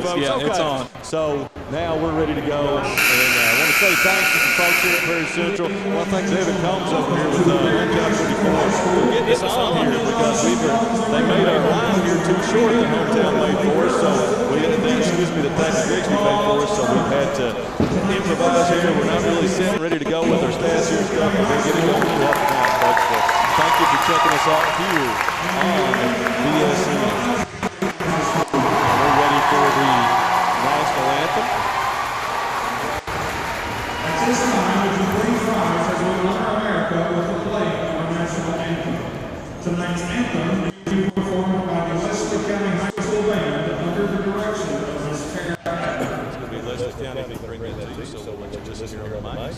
is. folks? Yeah, okay. it's on. So now we're ready to go. And I want to say thanks to some folks here at Prairie Central. I want to thank David Combs over here with Hometown 24 for getting us on here because they made our line here too short that Hometown made for us. So that Thacker Grigsby made for us. So we've had to improvise here. We're not really sitting ready to go with our stats here and stuff. We're going to get it going throughout the night, folks. So thank you for checking us out here on BSN. We're ready for the national anthem. At this time, would you please rise as we honor America with the playing of our national anthem. Tonight's anthem will be performed by the Owsley County High School Band under the direction of Ms. Karen. It's going to be Leslie County. We can bring that to you, so we'll let you just hear on the mic.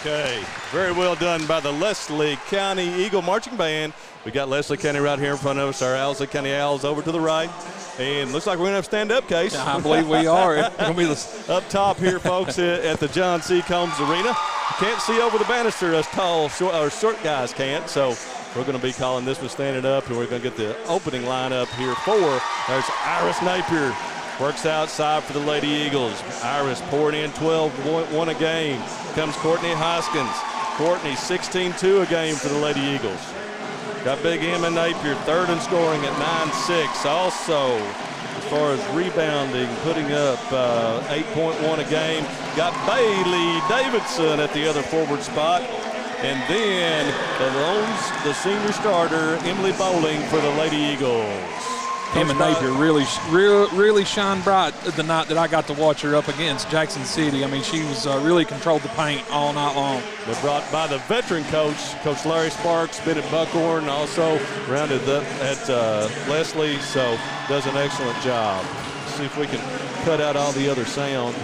Okay, very well done by the Leslie County Eagle Marching Band. We got Leslie County right here in front of us, our Owsley County Owls over to the right. And looks like we're going to have stand-up case. Yeah, I believe we are. It's going to be up top here, folks, at the John C. Combs Arena. You can't see over the banister, us tall, short guys can't. So we're going to be calling this one standing up, and we're going to get the opening lineup here for. There's Iris Napier. Works outside for the Lady Eagles. Iris pouring in 12-1 a game. Comes Courtney Hoskins. Courtney 16-2 a game for the Lady Eagles. Got Big Emma Napier third in scoring at 9-6. Also, as far as rebounding, putting up 8.1 a game. Got Bailey Davidson at the other forward spot. And then the senior starter, Emily Bowling for the Lady Eagles. Emma Napier really shined bright the night that I got to watch her up against Jackson City. I mean, she was really controlled the paint all night long. They're brought by the veteran coach, Coach Larry Sparks, been at Buckhorn, also rounded up at Leslie, so does an excellent job. Let's see if we can cut out all the other sound.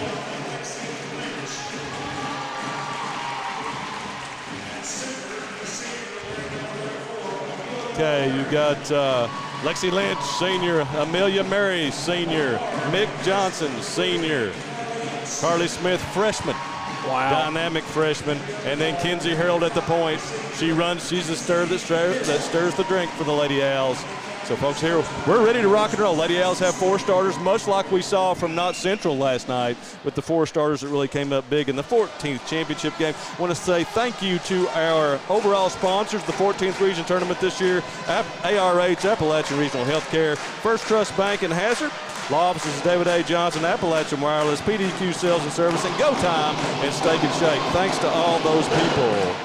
Okay, you got Lexi Lynch, senior. Amelia Murray, senior. Mick Johnson, senior. Carly Smith, freshman. Wow. Dynamic freshman. And then Kenzie Harold at the point. She runs. She's the stir that stirs the drink for the Lady Owls. So, folks, here we're ready to rock and roll. Lady Owls have 4 starters, much like we saw from Knott Central last night with the 4 starters that really came up big in the 14th championship game. I want to say thank you to our overall sponsors, the 14th region tournament this year, ARH, Appalachian Regional Healthcare, First Trust Bank and Hazard, Law Offices David A. Johnson, Appalachian Wireless, PDQ Sales and Service, and Go Time and Steak and Shake. Thanks to all those people.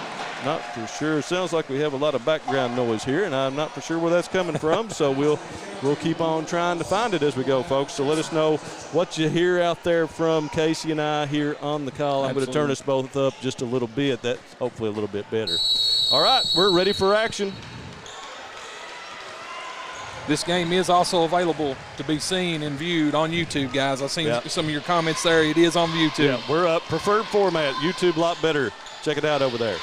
Not for sure. It sounds like we have a lot of background noise here, and I'm not for sure where that's coming from. So we'll keep on trying to find it as we go, folks. So let us know what you hear out there from Casey and I here on the call. I'm going to turn us both up just a little bit. That's hopefully a little bit better. All right, we're ready for action. This game is also available to be seen and viewed on YouTube, guys. I've seen some of your comments there. It is on YouTube. Yeah, we're up. Preferred format. YouTube a lot better. Check it out over there.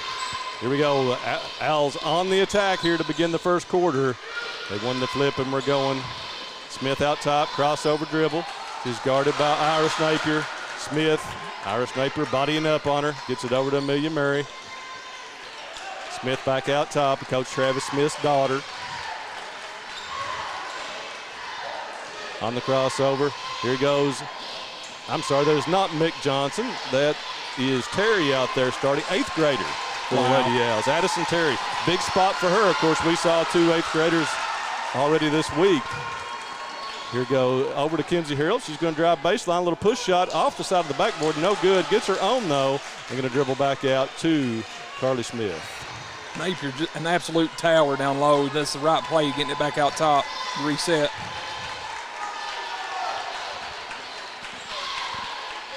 Here we go. Owls on the attack here to begin the first quarter. They won the flip and we're going. Smith out top, crossover dribble. She's guarded by Iris Napier. Smith, Iris Napier bodying up on her. Gets it over to Amelia Murray. Smith back out top. Coach Travis Smith's daughter. On the crossover. Here goes I'm sorry, that is not Mick Johnson. That is Terry out there starting, 8th grader for the Lady Owls. Addison Terry, big spot for her. Of course, we saw 2 8th graders already this week. Here go over to Kenzie Harold. She's going to drive baseline, a little push shot off the side of the backboard. No good. Gets her own, though. And going to dribble back out to Carly Smith. Napier, an absolute tower down low. That's the right play, getting it back out top. Reset.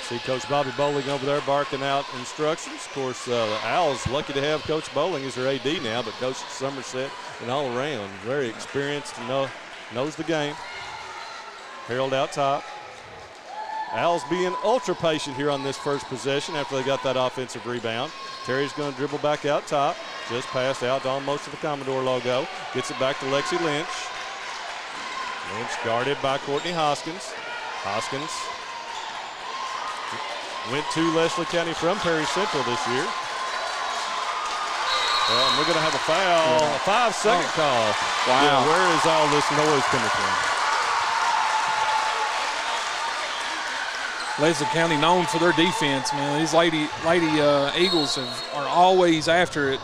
See Coach Bobby Bowling over there barking out instructions. Of course, the Owls lucky to have Coach Bowling as their AD now, but Coach Somerset and all around, very experienced and knows the game. Harold out top. Owls being ultra patient here on this first possession after they got that offensive rebound. Terry's going to dribble back out top. Just passed out almost to the Commodore logo. Gets it back to Lexi Lynch. Lynch guarded by Courtney Hoskins. Hoskins went to Leslie County from Perry Central this year. Well, and we're going to have a foul, a 5-second call. Wow. Yeah, where is all this noise coming from? Leslie County known for their defense, man. These lady Eagles are always after it.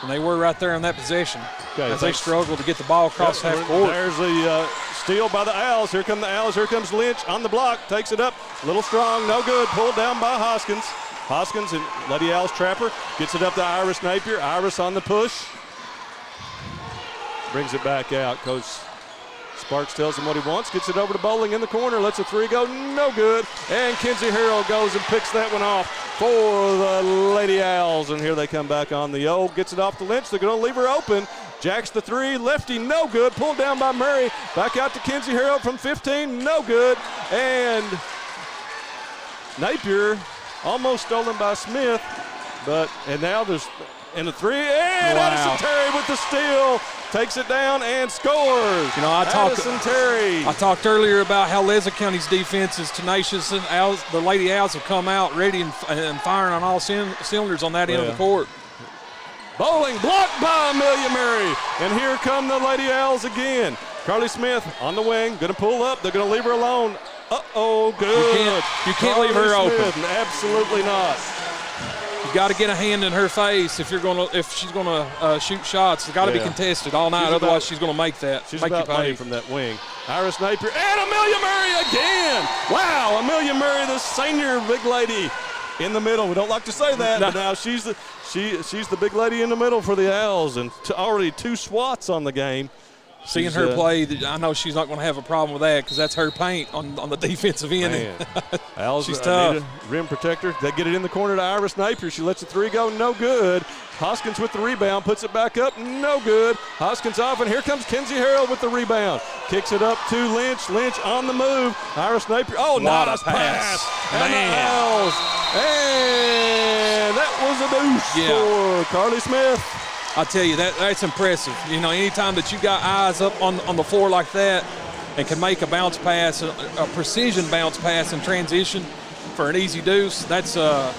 And they were right there in that possession as they struggle to get the ball across half court. There's the steal by the Owls. Here come the Owls. Here comes Lynch on the block. Takes it up. A little strong. No good. Pulled down by Hoskins. Hoskins and Lady Owls trapper. Gets it up to Iris Napier. Iris on the push. Brings it back out. Coach Sparks tells him what he wants. Gets it over to Bowling in the corner. Lets a 3 go. No good. And Kenzie Harrell goes and picks that one off for the Lady Owls. And here they come back on the O. Gets it off to Lynch. They're going to leave her open. Jacks the 3. Lefty, no good. Pulled down by Murray. Back out to Kenzie Harrell from 15. No good. And Napier almost stolen by Smith. And now there's in the 3. And Addison Terry with the steal. Takes it down and scores. You know, Addison Terry. I talked earlier about how Leslie County's defense is tenacious. And the Lady Owls have come out ready and firing on all cylinders on that end of the court. Bowling blocked by Amelia Murray. And here come the Lady Owls again. Carly Smith on the wing, going to pull up. They're going to leave her alone. Uh-oh, good. You can't leave her open. Absolutely not. You got to get a hand in her face if she's gonna shoot shots. It's got to be contested all night. Otherwise, she's gonna make that. She's about money from that wing. Iris Napier and Amelia Murray again. Wow, Amelia Murray, the senior big lady in the middle. We don't like to say that, but now she's the big lady in the middle for the Owls, and already 2 swats on the game. Seeing her play, I know she's not going to have a problem with that because that's her paint on the defensive end. Owls, she's tough. Rim protector. They get it in the corner to Iris Napier. She lets the 3 go. No good. Hoskins with the rebound. Puts it back up. No good. Hoskins off, and here comes Kenzie Harrell with the rebound. Kicks it up to Lynch. Lynch on the move. Iris Napier. Oh, nice pass. And the Owls. And that was a deuce for Carly Smith. I tell you, that's impressive. You know, anytime that you got eyes up on the floor like that and can make a bounce pass, a precision bounce pass in transition for an easy deuce, that's an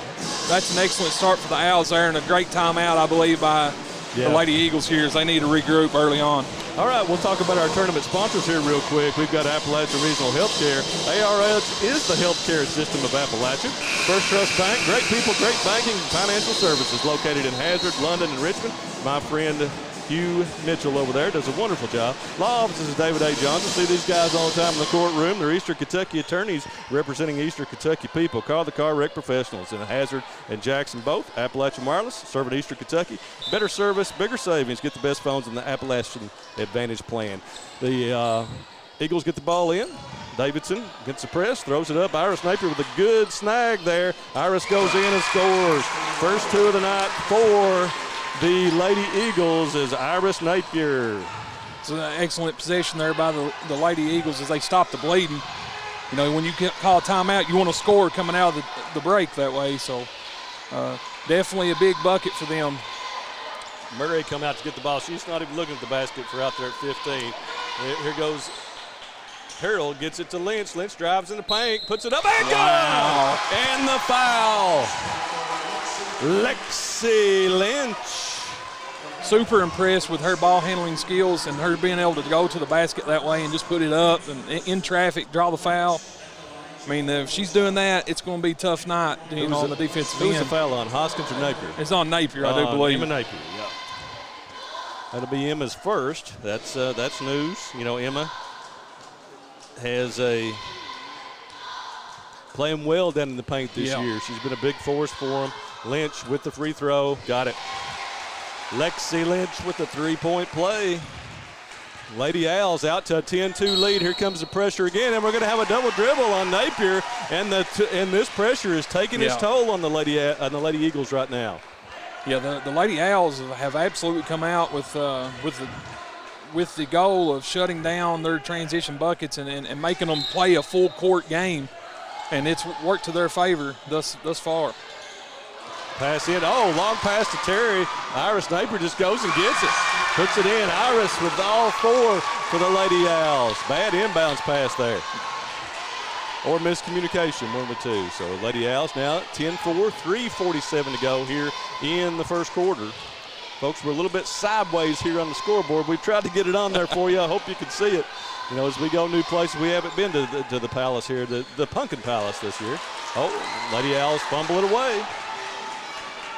excellent start for the Owls there, and a great timeout, I believe, by the Lady Eagles here as they need to regroup early on. All right, we'll talk about our tournament sponsors here real quick. We've got Appalachian Regional Healthcare. ARS is the healthcare system of Appalachia. First Trust Bank, great people, great banking and financial services located in Hazard, London, and Richmond. My friend Hugh Mitchell over there does a wonderful job. Law offices is David A. Johnson. See these guys all the time in the courtroom. They're Eastern Kentucky attorneys representing Eastern Kentucky people. Call the car wreck professionals in Hazard and Jackson both. Appalachian Wireless, serving Eastern Kentucky. Better service, bigger savings. Get the best phones in the Appalachian Advantage plan. The Eagles get the ball in. Davidson gets the press, throws it up. Iris Napier with a good snag there. Iris goes in and scores. First 2 of the night for the Lady Eagles is Iris Napier. It's an excellent possession there by the Lady Eagles as they stop the bleeding. You know, when you call a timeout, you want to score coming out of the break that way. So definitely a big bucket for them. Murray come out to get the ball. She's not even looking at the basket for out there at 15. Here goes Harold, gets it to Lynch. Lynch drives in the paint, puts it up, and good! And the foul. Lexi Lynch. Super impressed with her ball handling skills and her being able to go to the basket that way and just put it up and in traffic, draw the foul. I mean, if she's doing that, it's going to be a tough night, on the defensive Who's end. the foul on, Hoskins or Napier? It's on Napier, I do believe. Emma Napier, yeah. That'll be Emma's first. That's news. Emma has playing well down in the paint this year. She's been a big force for them. Lynch with the free throw. Got it. Lexi Lynch with the three-point play. Lady Owls out to a 10-2 lead. Here comes the pressure again, and we're going to have a double dribble on Napier, and this pressure is taking its toll on the Lady Eagles right now. Yeah, the Lady Owls have absolutely come out with the goal of shutting down their transition buckets and making them play a full court game, and it's worked to their favor thus far. Pass in. Oh, long pass to Terry. Iris Napier just goes and gets it. Puts it in. Iris with all four for the Lady Owls. Bad inbounds pass there. Or miscommunication, one of the two. So Lady Owls now 10-4, 3:47 to go here in the first quarter. Folks, we're a little bit sideways here on the scoreboard. We've tried to get it on there for you. I hope you can see it. As we go new places, we haven't been to the Palace here, the Pumpkin Palace this year. Oh, Lady Owls fumble it away.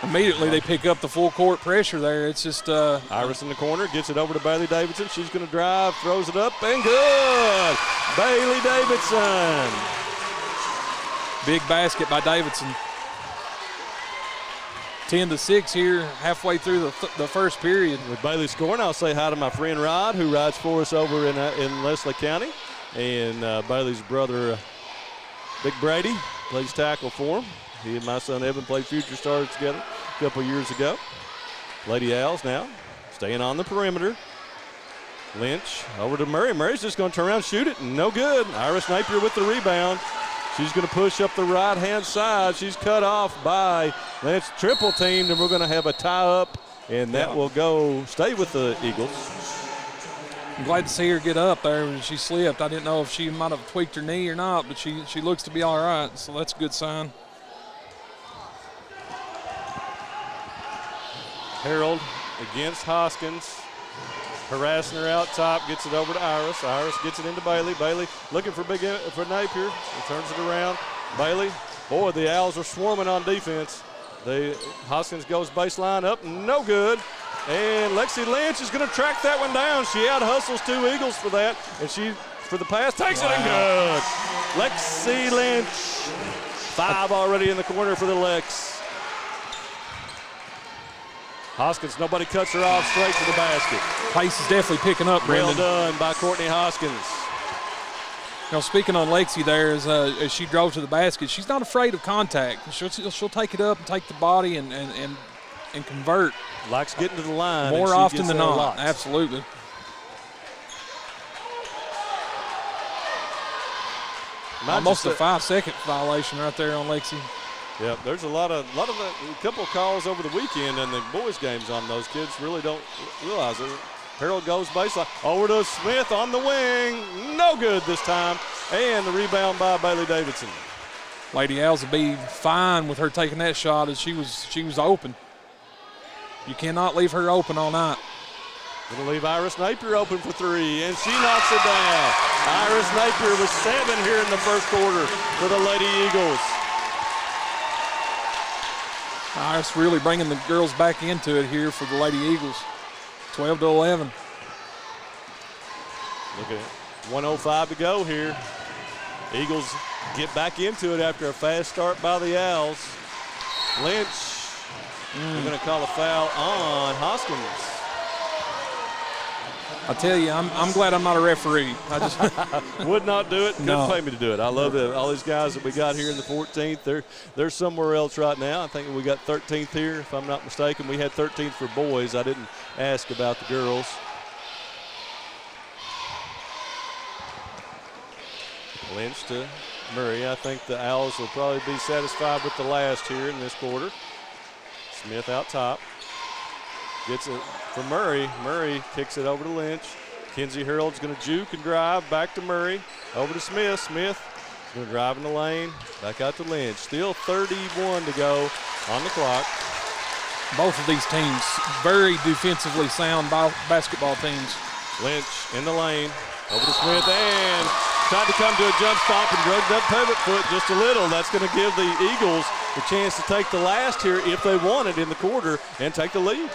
Immediately they pick up the full court pressure there. It's just Iris in the corner, gets it over to Bailey Davidson. She's going to drive, throws it up, and good. Bailey Davidson. Big basket by Davidson. 10-6 here, halfway through the first period. With Bailey scoring, I'll say hi to my friend Rod, who rides for us over in Leslie County, and Bailey's brother, Big Brady, plays tackle for him. He and my son Evan played Future Stars together a couple years ago. Lady Owls now staying on the perimeter. Lynch over to Murray. Murray's just going to turn around and shoot it, and no good. Iris Napier with the rebound. She's going to push up the right-hand side. She's cut off by Lynch. Triple teamed, and we're going to have a tie-up, and that will stay with the Eagles. I'm glad to see her get up there when she slipped. I didn't know if she might have tweaked her knee or not, but she looks to be all right, so that's a good sign. Harold against Hoskins, harassing her out top, gets it over to Iris. Iris gets it into Bailey. Bailey looking for Napier. He turns it around. Bailey, boy, the Owls are swarming on defense. Hoskins goes baseline up, no good. And Lexi Lynch is going to track that one down. She out-hustles two Eagles for that, and she, for the pass, takes it and good. Lexi Lynch, 5 already in the corner for the Lex. Hoskins, nobody cuts her off, straight to the basket. Pace is definitely picking up, Brendan. Well done by Courtney Hoskins. Speaking on Lexi there, as she drove to the basket, she's not afraid of contact. She'll take it up and take the body and convert. Likes getting to the line. More often than not, absolutely. Almost a 5-second violation right there on Lexi. Yeah, there's a couple of calls over the weekend in the boys' games on those kids. Really don't realize it. Harold goes baseline. Over to Smith on the wing. No good this time. And the rebound by Bailey Davidson. Lady Owls will be fine with her taking that shot as she was open. You cannot leave her open all night. Going to leave Iris Napier open for 3, and she knocks it down. Iris Napier with 7 here in the first quarter for the Lady Eagles. Iris really bringing the girls back into it here for the Lady Eagles. 12-11. Look at it. 1:05 to go here. Eagles get back into it after a fast start by the Owls. Lynch, we're going to call a foul on Hoskins. I tell you, I'm glad I'm not a referee. I just would not do it. Couldn't No. pay me to do it. I love it. All these guys that we got here in the 14th, they're somewhere else right now. I think we got 13th here, if I'm not mistaken. We had 13th for boys. I didn't ask about the girls. Lynch to Murray. I think the Owls will probably be satisfied with the last here in this quarter. Smith out top. Gets it for Murray. Murray kicks it over to Lynch. Kenzie Harold's going to juke and drive back to Murray. Over to Smith. Smith is going to drive in the lane. Back out to Lynch. Still 31 to go on the clock. both of these teams very defensively sound basketball teams. Lynch in the lane. Over to Smith and tried to come to a jump stop and drug that pivot foot just a little. That's going to give the Eagles the chance to take the last here if they want it in the quarter and take the lead.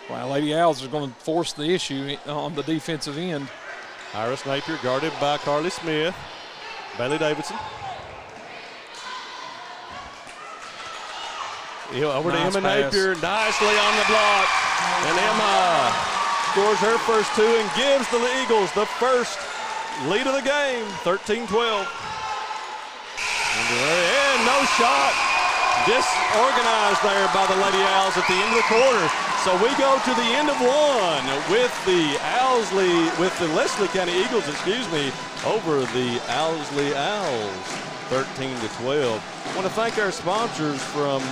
Well, Lady Owls are going to force the issue on the defensive end. Iris Napier guarded by Carly Smith. Bailey Davidson. Over to Emma Napier, nicely on the block. And Emma scores her first two and gives the Eagles the first lead of the game, 13-12. And no shot. Disorganized there by the Lady Owls at the end of the quarter. So we go to the end of one with the Leslie County Eagles, over the Owsley Owls, 13-12. I want to thank our sponsors from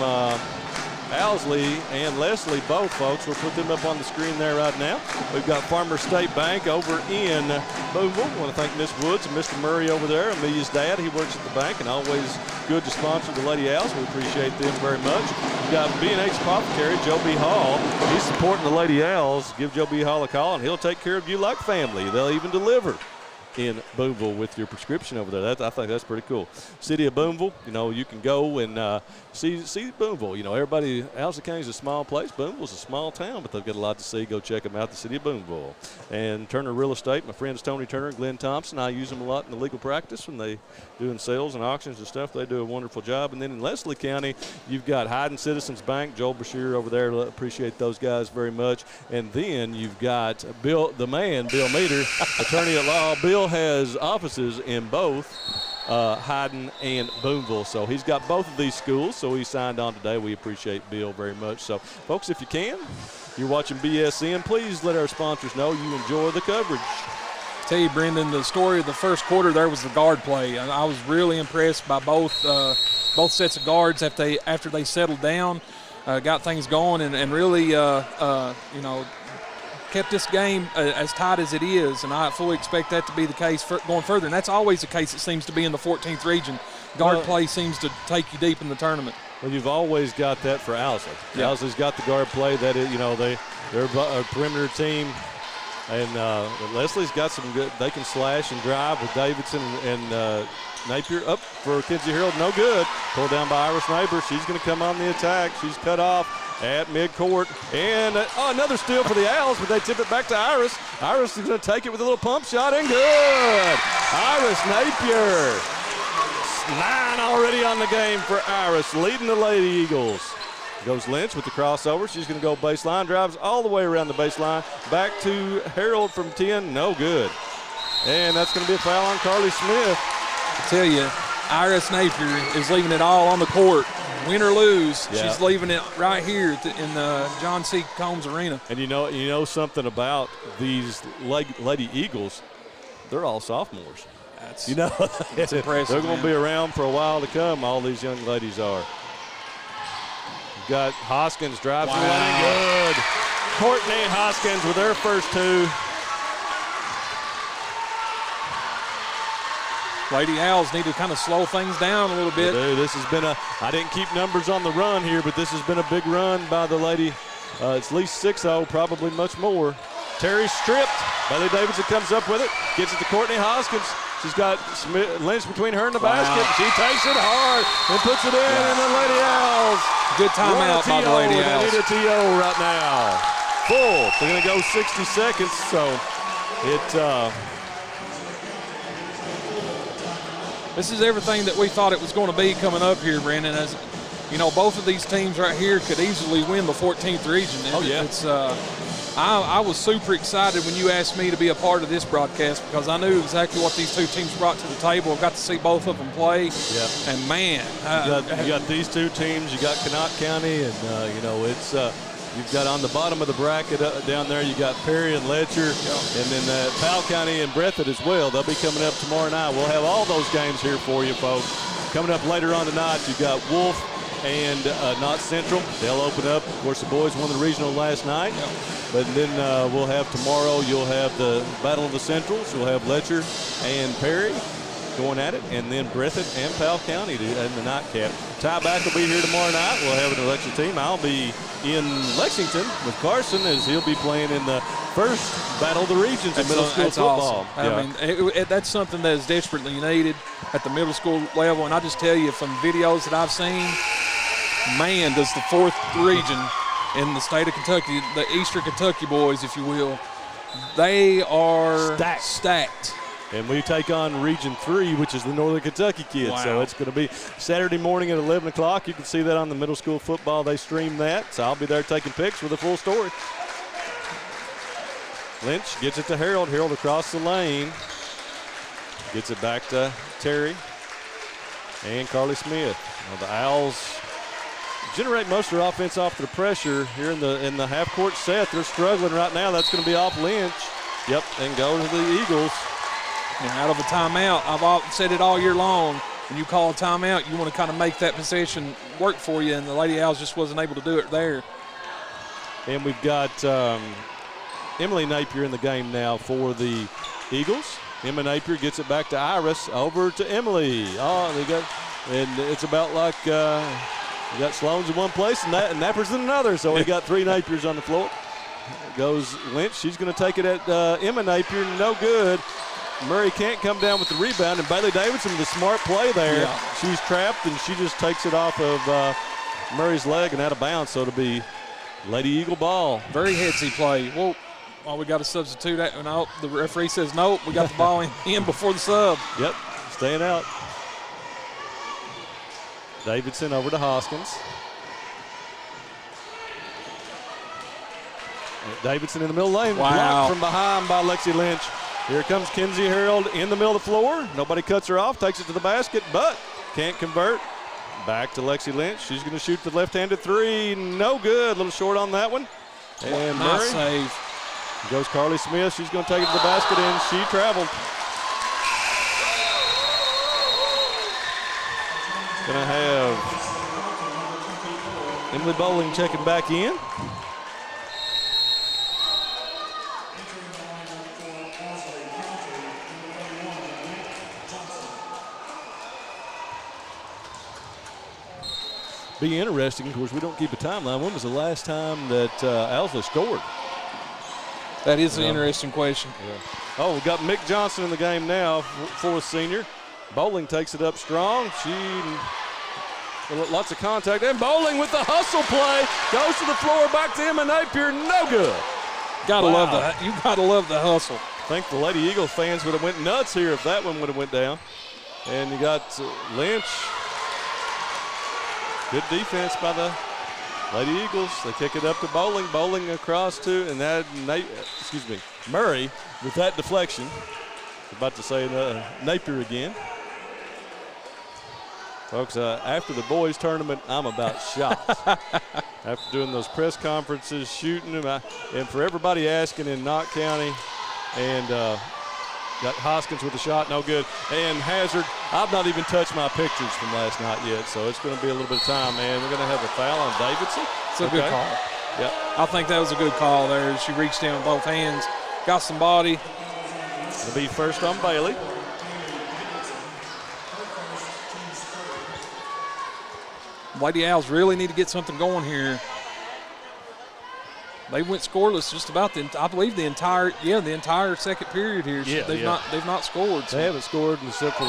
Owsley and Leslie, both folks. We'll put them up on the screen there right now. We've got Farmers State Bank over in Boonville. I want to thank Miss Woods and Mr. Murray over there, Amelia's dad. He works at the bank and always good to sponsor the Lady Owls. We appreciate them very much. We've got B&H Apothecary, Joe B. Hall. He's supporting the Lady Owls. Give Joe B. Hall a call, and he'll take care of you like family. They'll even deliver in Boonville with your prescription over there. I think that's pretty cool. City of Boonville, you can go and see Boonville. Everybody, Owsley County is a small place. Boonville's a small town, but they've got a lot to see. Go check them out, the City of Boonville. And Turner Real Estate, my friends Tony Turner and Glenn Thompson. I use them a lot in the legal practice when they doing sales and auctions and stuff. They do a wonderful job. And then in Leslie County, you've got Hayden Citizens Bank, Joel Brashear over there. Appreciate those guys very much. And then you've got Bill Meter, attorney at law. Bill has offices in both Hayden and Boonville. So he's got both of these schools, so he signed on today. We appreciate Bill very much. So, folks, if you can, you're watching BSN, please let our sponsors know you enjoy the coverage. Tell you, Brendan, the story of the first quarter there was the guard play. I was really impressed by both sets of guards after they settled down, got things going, and really, kept this game as tight as it is, and I fully expect that to be the case going further. And that's always the case, it seems to be, in the 14th region. Guard play seems to take you deep in the tournament. Well, you've always got that for Owsley. Yeah. Owsley's got the guard play. That is, they're a perimeter team. And Leslie's got some good. They can slash and drive with Davidson and Napier. Up for Kinsey Harold, no good. Pulled down by Iris Napier. She's going to come on the attack. She's cut off at midcourt. And another steal for the Owls, but they tip it back to Iris. Iris is going to take it with a little pump shot, and good. Iris Napier. 9 already on the game for Iris, leading the Lady Eagles. Goes Lynch with the crossover. She's going to go baseline, drives all the way around the baseline. Back to Harold from 10, no good. And that's going to be a foul on Carly Smith. I tell you, Iris Napier is leaving it all on the court. Win or lose, yeah. She's leaving it right here in the John C. Combs Arena. And you know something about these Lady Eagles, they're all sophomores. That's impressive. They're going to be around for a while to come, all these young ladies are. You've got Hoskins drives the lane, good. Courtney Hoskins with her first two. Lady Owls need to kind of slow things down a little bit. This has been I didn't keep numbers on the run here, but this has been a big run by the Lady. It's at least 6-0, probably much more. Terry stripped. Bailey Davidson comes up with it, gets it to Courtney Hoskins. She's got Lynch between her and the basket. She takes it hard and puts it in, and the Lady Owls. Good timeout by the Lady Owls. They need a TO right now. Full. They're going to go 60 seconds, so this is everything that we thought it was going to be coming up here, Brandon. As you know, both of these teams right here could easily win the 14th region. I was super excited when you asked me to be a part of this broadcast because I knew exactly what these two teams brought to the table. I've got to see both of them play. Yeah. And man, you got these two teams. You got Connaught County, and it's you've got on the bottom of the bracket down there. You got Perry and Letcher, and then Powell County and Breathitt as well. They'll be coming up tomorrow night. We'll have all those games here for you, folks. Coming up later on tonight, you got Wolf and Knott Central. They'll open up. Of course, the boys won the regional last night. Yep. But then we'll have tomorrow, you'll have the Battle of the Centrals. You'll have Letcher and Perry going at it, and then Breathitt and Powell County in the nightcap. Tieback will be here tomorrow night. We'll have an election team. I'll be in Lexington with Carson, as he'll be playing in the first Battle of the Regions in middle school football. Awesome. I mean, that's something that is desperately needed at the middle school level. And I just tell you from videos that I've seen, man, does the 4th region in the state of Kentucky, the Eastern Kentucky boys, if you will, they are stacked. And we take on Region 3, which is the Northern Kentucky kids. Wow. So it's going to be Saturday morning at 11 o'clock. You can see that on the middle school football. They stream that. So I'll be there taking pics with a full story. Lynch gets it to Harold. Harold across the lane. Gets it back to Terry and Carly Smith. Now the Owls generate most of their offense off the pressure here in the half-court set. They're struggling right now. That's going to be off Lynch. Yep, and go to the Eagles. And out of a timeout, I've said it all year long, when you call a timeout, you want to kind of make that possession work for you, and the Lady Owls just wasn't able to do it there. And we've got Emily Napier in the game now for the Eagles. Emma Napier gets it back to Iris, over to Emily. And it's about like we got Sloan's in one place and Nappers in another, so we got 3 Napiers on the floor. Goes Lynch. She's going to take it at Emma Napier, no good. Murray can't come down with the rebound, and Bailey Davidson with a smart play there. Yeah. She's trapped, and she just takes it off of Murray's leg and out of bounds, so it'll be Lady Eagle ball. Very headsy play. Well, we got to substitute that. No, the referee says nope. We got the ball in before the sub. Yep, staying out. Davidson over to Hoskins. Davidson in the middle lane. Wow. Blocked from behind by Lexi Lynch. Here comes Kenzie Harold in the middle of the floor. Nobody cuts her off, takes it to the basket, but can't convert. Back to Lexi Lynch. She's going to shoot the left-handed 3. No good. A little short on that one. And nice Murray. save. Goes Carly Smith. She's going to take it to the basket, and she traveled. Going to have Emily Bowling checking back in. Be interesting. Of course, we don't keep a timeline. When was the last time that Owsley scored? That is an interesting question. Yeah. Oh, we got Mick Johnson in the game now, 4th senior. Bowling takes it up strong. Lots of contact. And Bowling with the hustle play. Goes to the floor, back to Emma Napier. No good. Love that. You gotta love the hustle. I think the Lady Eagles fans would have went nuts here if that one would have went down. And you got Lynch. Good defense by the Lady Eagles. They kick it up to Bowling. Bowling across to, and that, Murray with that deflection. About to say Napier again. Folks, after the boys tournament, I'm about shocked. After doing those press conferences, shooting them, and for everybody asking in Knott County, and got Hoskins with a shot, no good. And Hazard, I've not even touched my pictures from last night yet, so it's going to be a little bit of time, man. We're going to have a foul on Davidson. It's a good call. Yep. I think that was a good call there. She reached in with both hands, got some body. It'll be first on Bailey. Lady Owls really need to get something going here. They went scoreless just about the entire second period here. They've not scored. So. They haven't scored in the second.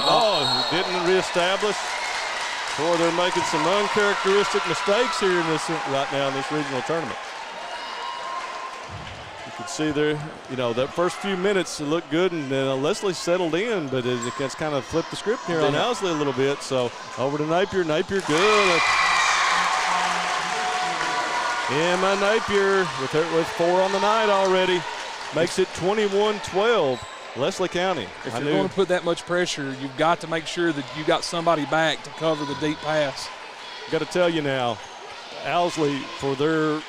Didn't reestablish. Boy, they're making some uncharacteristic mistakes here right now in this regional tournament. You can see there, that first few minutes looked good, and Leslie settled in, but it's kind of flipped the script here on Owsley a little bit. So over to Napier. Napier good. Emma Napier with 4 on the night already. Makes it 21-12, Leslie County. If you're going to put that much pressure, you've got to make sure that you got somebody back to cover the deep pass. Got to tell you now, Owsley, for their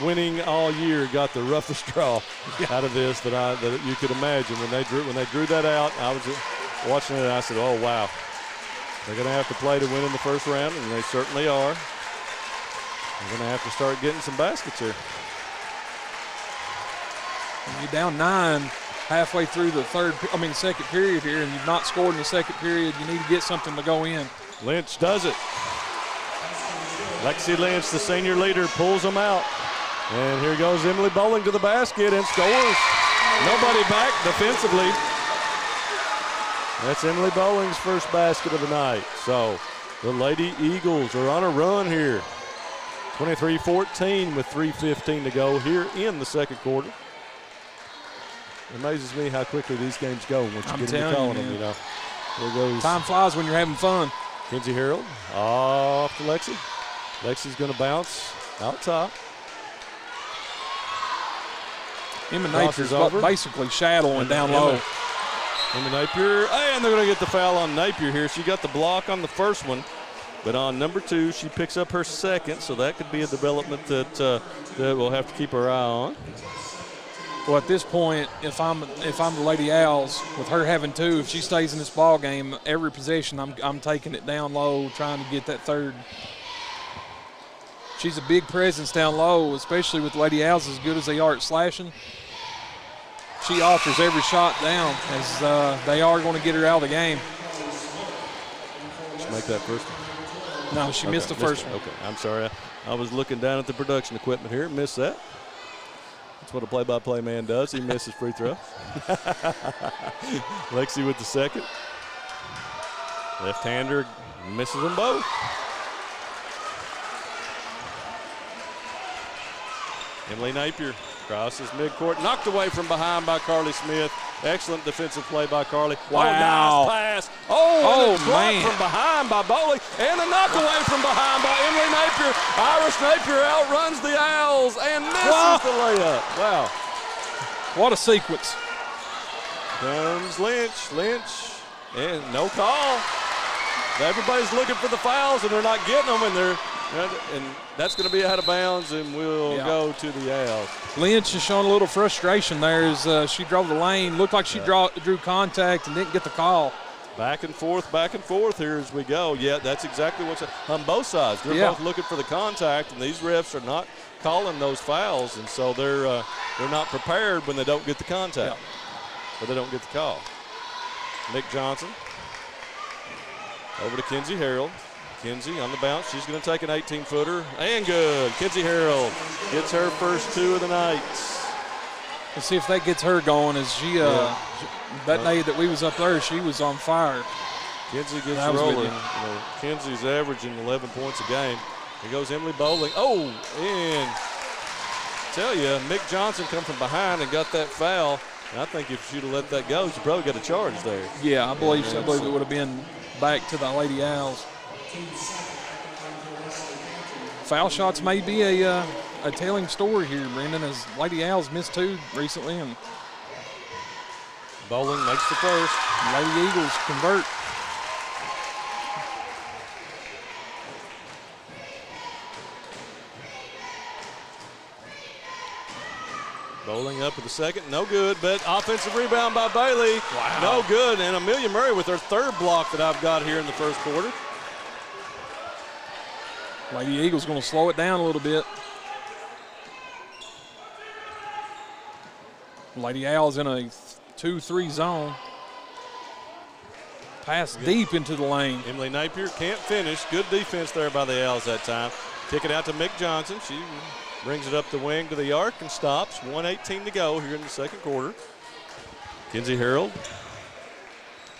winning all year, got the roughest draw out of this that you could imagine. When they drew that out, I was watching it and I said, oh, wow. They're going to have to play to win in the first round, and they certainly are. They're going to have to start getting some baskets here. You're down 9 halfway through the second period here, and you've not scored in the second period. You need to get something to go in. Lynch does it. Lexi Lynch, the senior leader, pulls them out. And here goes Emily Bowling to the basket and scores. Nobody back defensively. That's Emily Bowling's first basket of the night. So the Lady Eagles are on a run here. 23-14 with 3:15 to go here in the second quarter. It amazes me how quickly these games go once you get into calling them, you know. There goes. Time flies when you're having fun. Kinsey Harold off to Lexi. Lexi's going to bounce out top. Emma Napier's basically shadowing down low. Emma Napier, and they're going to get the foul on Napier here. She got the block on the first one, but on number 2, she picks up her second, so that could be a development that we'll have to keep our eye on. Well, at this point, if I'm the Lady Owls, with her having 2, if she stays in this ball game, every possession I'm taking it down low, trying to get that third. She's a big presence down low, especially with Lady Owls as good as they are at slashing. She offers every shot down as they are going to get her out of the game. Did she make that first one? No, she missed the first one. Okay, I'm sorry. I was looking down at the production equipment here. Missed that. That's what a play-by-play man does. He misses free throw. Lexi with the second. Left-hander misses them both. Emily Napier crosses midcourt, knocked away from behind by Carly Smith. Excellent defensive play by Carly. Wow. Oh, nice pass. Oh, man. From behind by Bowling, and a knock away from behind by Emily Napier. Iris Napier outruns the Owls and misses the layup. Wow. What a sequence. Comes Lynch, and no call. Everybody's looking for the fouls, and they're not getting them, and that's going to be out of bounds, and we'll go to the Owls. Lynch is showing a little frustration there as she drove the lane. Looked like she drew contact and didn't get the call. Back and forth here as we go. Yeah, that's exactly what's on both sides. They're both looking for the contact, and these refs are not calling those fouls, and so they're not prepared when they don't get the contact, or they don't get the call. Nick Johnson over to Kinsey Harold. Kinsey on the bounce. She's going to take an 18-footer, and good. Kinsey Harold gets her first 2 of the night. Let's see if that gets her going. As she, that day that we was up there, she was on fire. Kinsey gets rolling. Kinsey's averaging 11 points a game. Here goes Emily Bowling. Oh, and tell you, Mick Johnson come from behind and got that foul. And I think if she'd have let that go, she probably got a charge there. Yeah, I believe so. I believe it would have been back to the Lady Owls. Foul shots may be a telling story here, Brendan, as Lady Owls missed 2 recently, and Bowling makes the first. Lady Eagles convert. Bowling up with the second, no good, but offensive rebound by Bailey. Wow. No good, and Amelia Murray with her 3rd block that I've got here in the first quarter. Lady Eagles going to slow it down a little bit. Lady Owls in a 2-3 zone. Pass deep into the lane. Emily Napier can't finish. Good defense there by the Owls that time. Kick it out to Mick Johnson. She brings it up the wing to the arc and stops. 1:18 to go here in the second quarter. Kinsey Harold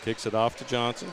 kicks it off to Johnson.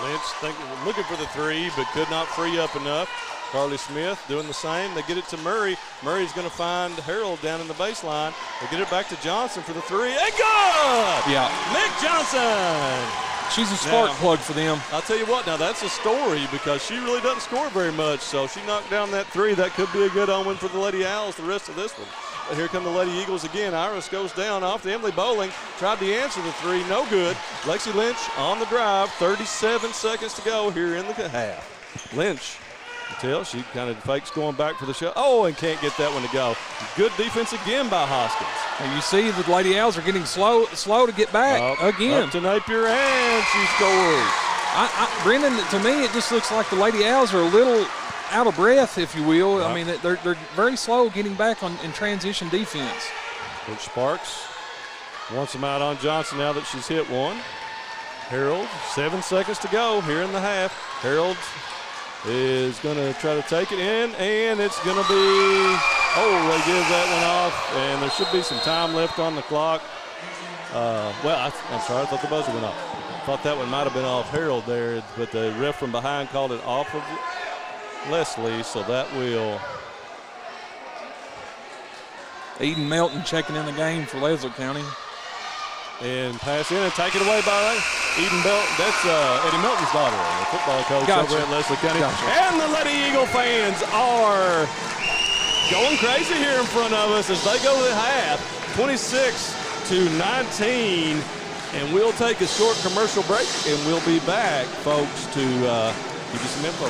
Lynch looking for the 3, but could not free up enough. Carly Smith doing the same. They get it to Murray. Murray's going to find Harold down in the baseline. They get it back to Johnson for the 3. And good! Yeah. Mick Johnson! She's a spark plug for them. I'll tell you what, now that's a story because she really doesn't score very much. So she knocked down that 3. That could be a good omen for the Lady Owls the rest of this one. But here come the Lady Eagles again. Iris goes down off to Emily Bowling. Tried to answer the 3, no good. Lexi Lynch on the drive. 37 seconds to go here in the half. Lynch, until she kind of fakes going back for the shot. Oh, and can't get that one to go. Good defense again by Hoskins. And you see the Lady Owls are getting slow to get back again. Up to Napier, and she scores. Brendan, to me, it just looks like the Lady Owls are a little out of breath, if you will. Yep. I mean, they're very slow getting back in transition defense. Coach Sparks wants them out on Johnson now that she's hit one. Harold, 7 seconds to go here in the half. Harold is going to try to take it in, and it's going to be, they give that one off, and there should be some time left on the clock. I'm sorry, I thought the buzzer went off. Thought that one might have been off Harold there, but the ref from behind called it off of Leslie, so that will. Eden Melton checking in the game for Leslie County. And pass in and take it away by Eden Melton. That's Eddie Melton's daughter, the football coach over at Leslie County. And the Lady Eagle fans are going crazy here in front of us as they go to the half, 26-19. And we'll take a short commercial break, and we'll be back, folks, to give you some info.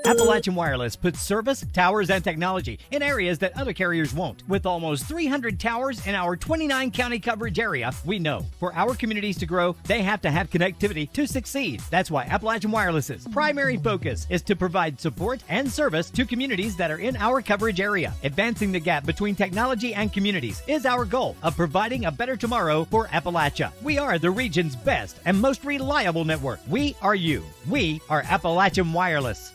Appalachian Wireless puts service, towers, and technology in areas that other carriers won't. With almost 300 towers in our 29-county coverage area, we know for our communities to grow, they have to have connectivity to succeed. That's why Appalachian Wireless's primary focus is to provide support and service to communities that are in our coverage area. Advancing the gap between technology and communities is our goal of providing a better tomorrow for Appalachia. We are the region's best and most reliable network. We are you. We are Appalachian Wireless.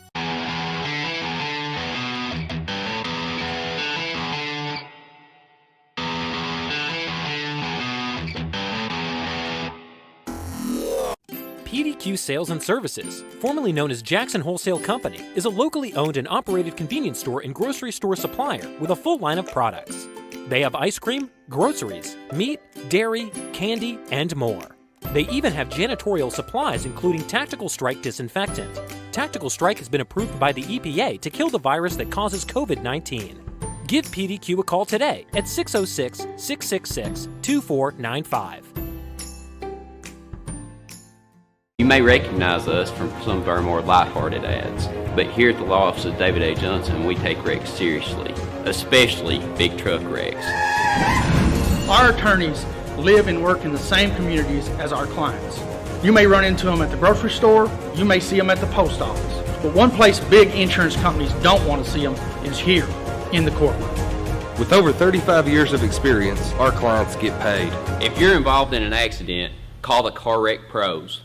PDQ Sales and Services, formerly known as Jackson Wholesale Company, is a locally owned and operated convenience store and grocery store supplier with a full line of products. They have ice cream, groceries, meat, dairy, candy, and more. They even have janitorial supplies including Tactical Strike disinfectant. Tactical Strike has been approved by the EPA to kill the virus that causes COVID-19. Give PDQ a call today at 606-666-2495. You may recognize us from some of our more lighthearted ads, but here at the law office of David A. Johnson, we take wrecks seriously, especially big truck wrecks. Our attorneys live and work in the same communities as our clients. You may run into them at the grocery store, you may see them at the post office, but one place big insurance companies don't want to see them is here in the courtroom. With over 35 years of experience, our clients get paid. If you're involved in an accident, call the Car Wreck Pros.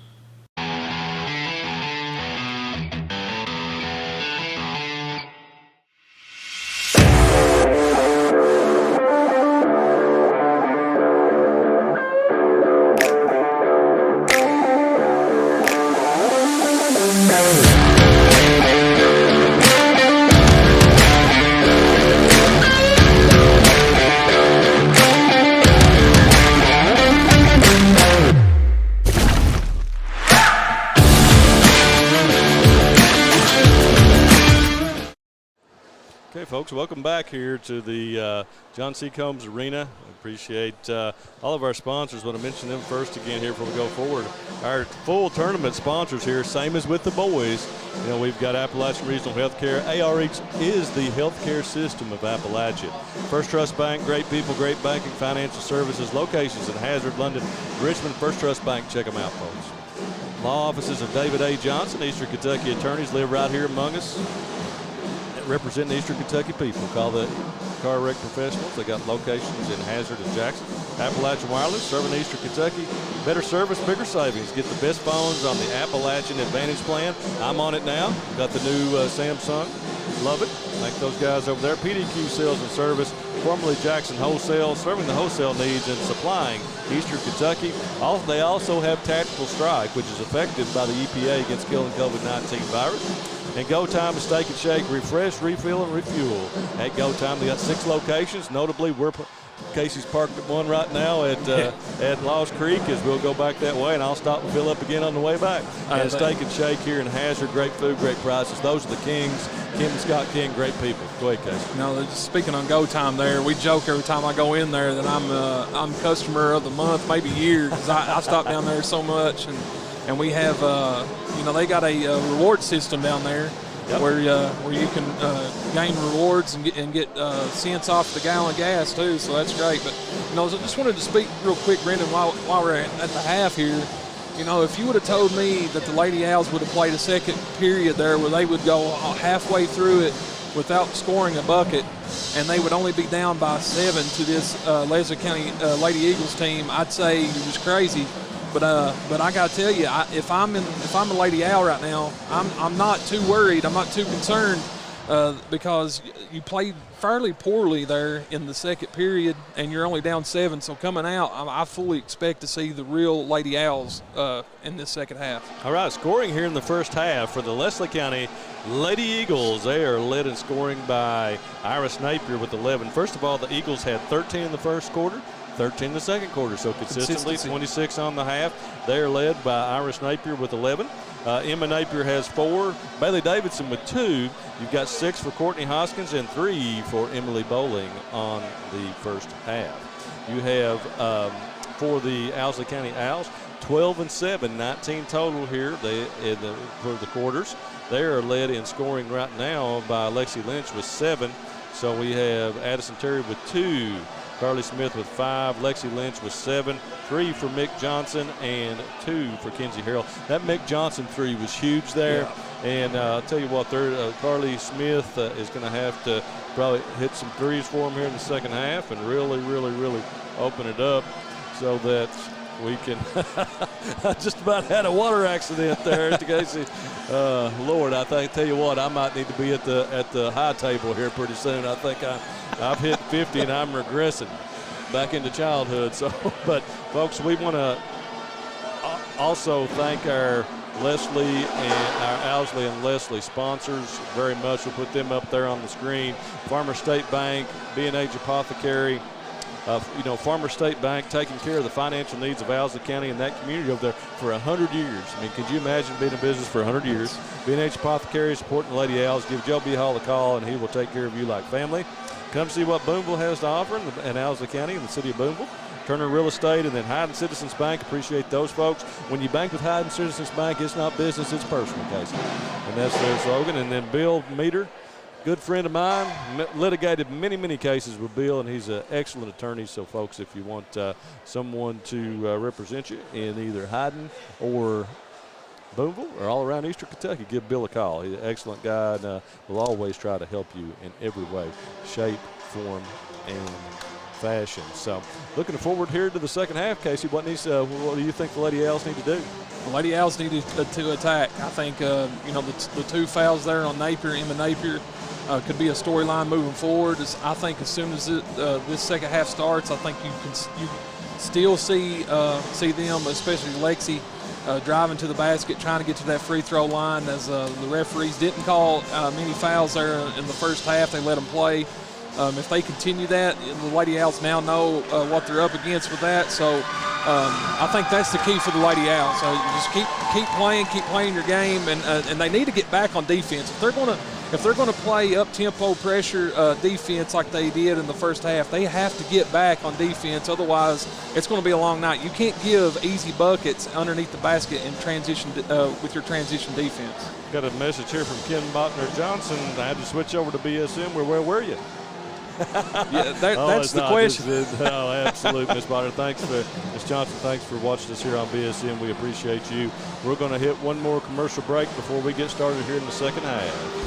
Okay, folks, welcome back here to the John C. Combs Arena. I appreciate all of our sponsors. Want to mention them first again here before we go forward. Our full tournament sponsors here, same as with the boys. You know, we've got Appalachian Regional Healthcare. ARH is the healthcare system of Appalachia. First Trust Bank, great people, great banking, financial services, locations in Hazard, London, Richmond. First Trust Bank, check them out, folks. Law offices of David A. Johnson, Eastern Kentucky attorneys live right here among us. Representing the Eastern Kentucky people. Call the Car Wreck Professionals. They got locations in Hazard and Jackson. Appalachian Wireless, serving Eastern Kentucky. Better service, bigger savings. Get the best phones on the Appalachian Advantage plan. I'm on it now. Got the new Samsung. Love it. Thank those guys over there. PDQ Sales and Service, formerly Jackson Wholesale, serving the wholesale needs and supplying Eastern Kentucky. They also have Tactical Strike, which is effective by the EPA against killing COVID-19 virus. And Go Time is Steak and Shake, refresh, refill, and refuel. At Go Time, they got 6 locations. Notably, Casey's parked at one right now at Lost Creek, as we'll go back that way, and I'll stop and fill up again on the way back. And Steak and Shake here in Hazard, great food, great prices. Those are the Kings. Kim and Scott King, great people. Go ahead, Casey. No, just speaking on Go Time there, we joke every time I go in there that I'm customer of the month, maybe year, because I stop down there so much. And and we have they got a reward system down there. Yep. Where you can gain rewards and get cents off the gallon of gas too, so that's great. But I just wanted to speak real quick, Brendan, while we're at the half here. If you would have told me that the Lady Owls would have played a second period there where they would go halfway through it without scoring a bucket, and they would only be down by 7 to this Leslie County Lady Eagles team, I'd say you're just crazy. But I got to tell you, if I'm a Lady Owl right now, I'm not too worried. I'm not too concerned because you played fairly poorly there in the second period, and you're only down 7. So coming out, I fully expect to see the real Lady Owls in this second half. All right, scoring here in the first half for the Leslie County Lady Eagles. They are led in scoring by Iris Napier with 11. First of all, the Eagles had 13 in the first quarter, 13 in the second quarter, so consistently 26 on the half. They are led by Iris Napier with 11. Emma Napier has 4. Bailey Davidson with 2. You've got 6 for Courtney Hoskins and 3 for Emily Bowling on the first half. You have, for the Owsley County Owls, 12 and 7, 19 total here for the quarters. They are led in scoring right now by Lexi Lynch with 7. So we have Addison Terry with 2. Carly Smith with 5, Lexi Lynch with 7, 3 for Mick Johnson, and 2 for Kenzie Harrell. That Mick Johnson 3 was huge there. Yeah. And I'll tell you what, Carly Smith is going to have to probably hit some threes for him here in the second half and really, really, really open it up so that we can I just about had a water accident there at the Casey. Lord, tell you what, I might need to be at the high table here pretty soon. I think I've hit 50 and I'm regressing back into childhood. So, but folks, we want to also thank our Leslie and our Owsley and Leslie sponsors very much. We'll put them up there on the screen. Farmer State Bank, B&H Apothecary. Farmer State Bank taking care of the financial needs of Owsley County and that community over there for 100 years. I mean, could you imagine being in business for 100 years? B&H Apothecary supporting the Lady Owls. Give Joe B. Hall a call, and he will take care of you like family. Come see what Boonville has to offer in Owsley County in the city of Boonville. Turner Real Estate, and then Hyden Citizens Bank. Appreciate those folks. When you bank with Hyden Citizens Bank, it's not business, it's personal, Casey. And that's their slogan. And then Bill Meter, good friend of mine, litigated many, many cases with Bill, and he's an excellent attorney. So, folks, if you want someone to represent you in either Hyden or Boonville or all around Eastern Kentucky, give Bill a call. He's an excellent guy, and will always try to help you in every way, shape, form, and fashion. So, looking forward here to the second half, Casey. What do you think the Lady Owls need to do? The Lady Owls need to attack. I think the 2 fouls there on Napier, Emma Napier, could be a storyline moving forward. I think as soon as this second half starts, I think you still see them, especially Lexi, driving to the basket, trying to get to that free throw line. As the referees didn't call many fouls there in the first half, they let them play. If they continue that, the Lady Owls now know what they're up against with that. So I think that's the key for the Lady Owls. So just keep playing your game, and they need to get back on defense. If they're gonna play up-tempo pressure defense like they did in the first half, they have to get back on defense. Otherwise, it's going to be a long night. You can't give easy buckets underneath the basket in transition with your transition defense. Got a message here from Ken Botner Johnson. I had to switch over to BSM. Where were you? Yeah, that's the question. No, absolutely, Ms. Bonner. Ms. Johnson, thanks for watching us here on BSM. We appreciate you. We're going to hit one more commercial break before we get started here in the second half.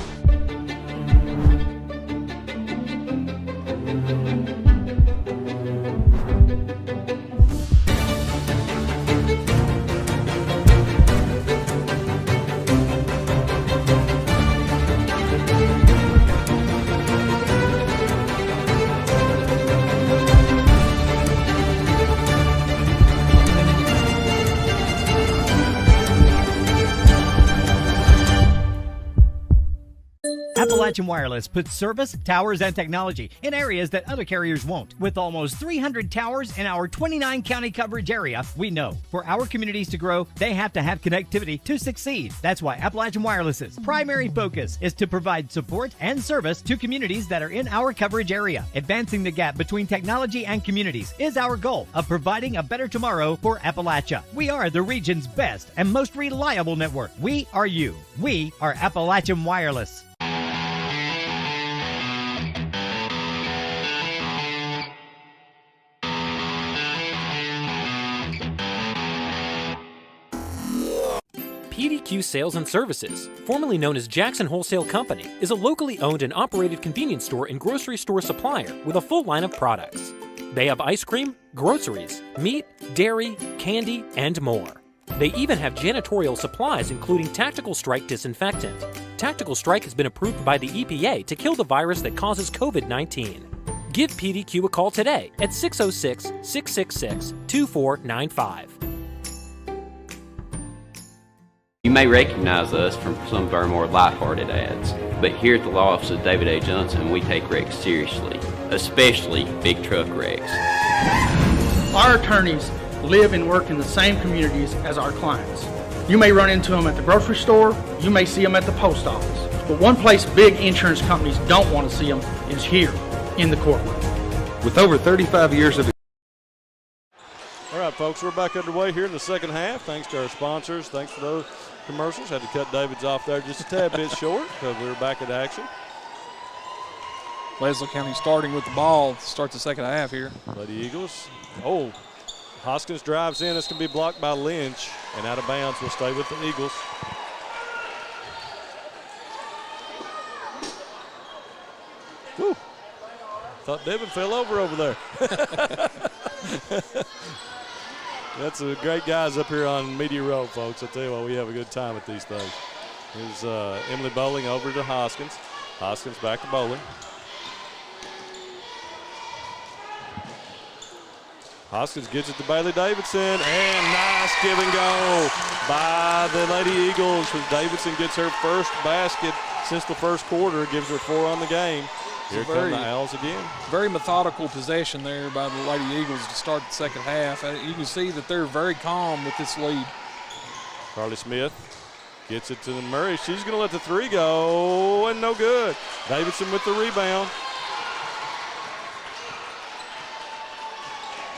Appalachian Wireless puts service, towers, and technology in areas that other carriers won't. With almost 300 towers in our 29 county coverage area, we know for our communities to grow, they have to have connectivity to succeed. That's why Appalachian Wireless's primary focus is to provide support and service to communities that are in our coverage area. Advancing the gap between technology and communities is our goal of providing a better tomorrow for Appalachia. We are the region's best and most reliable network. We are you. We are Appalachian Wireless. PDQ Sales and Services, formerly known as Jackson Wholesale Company, is a locally owned and operated convenience store and grocery store supplier with a full line of products. They have ice cream, groceries, meat, dairy, candy, and more. They even have janitorial supplies including Tactical Strike disinfectant. Tactical Strike has been approved by the EPA to kill the virus that causes COVID-19. Give PDQ a call today at 606-666-2495. You may recognize us from some of our more lighthearted ads, but here at the law office of David A. Johnson, we take wrecks seriously, especially big truck wrecks. Our attorneys live and work in the same communities as our clients. You may run into them at the grocery store, you may see them at the post office, but one place big insurance companies don't want to see them is here in the courtroom. With over 35 years of All right, folks, we're back underway here in the second half. Thanks to our sponsors. Thanks for those commercials. Had to cut David's off there just a tad bit short because we were back in action. Leslie County starting with the ball to start the second half here. Lady Eagles. Oh, Hoskins drives in. It's going to be blocked by Lynch and out of bounds. Will stay with the Eagles. Whew. Thought Devin fell over there. That's the great guys up here on Media Road, folks. I tell you what, we have a good time at these things. Here's Emily Bowling over to Hoskins. Hoskins back to Bowling. Hoskins gives it to Bailey Davidson, and nice give and go by the Lady Eagles. Davidson gets her first basket since the first quarter, gives her 4 on the game. Here come the Owls again. Very methodical possession there by the Lady Eagles to start the second half. You can see that they're very calm with this lead. Carly Smith gets it to Murray. She's going to let the 3 go, and no good. Davidson with the rebound.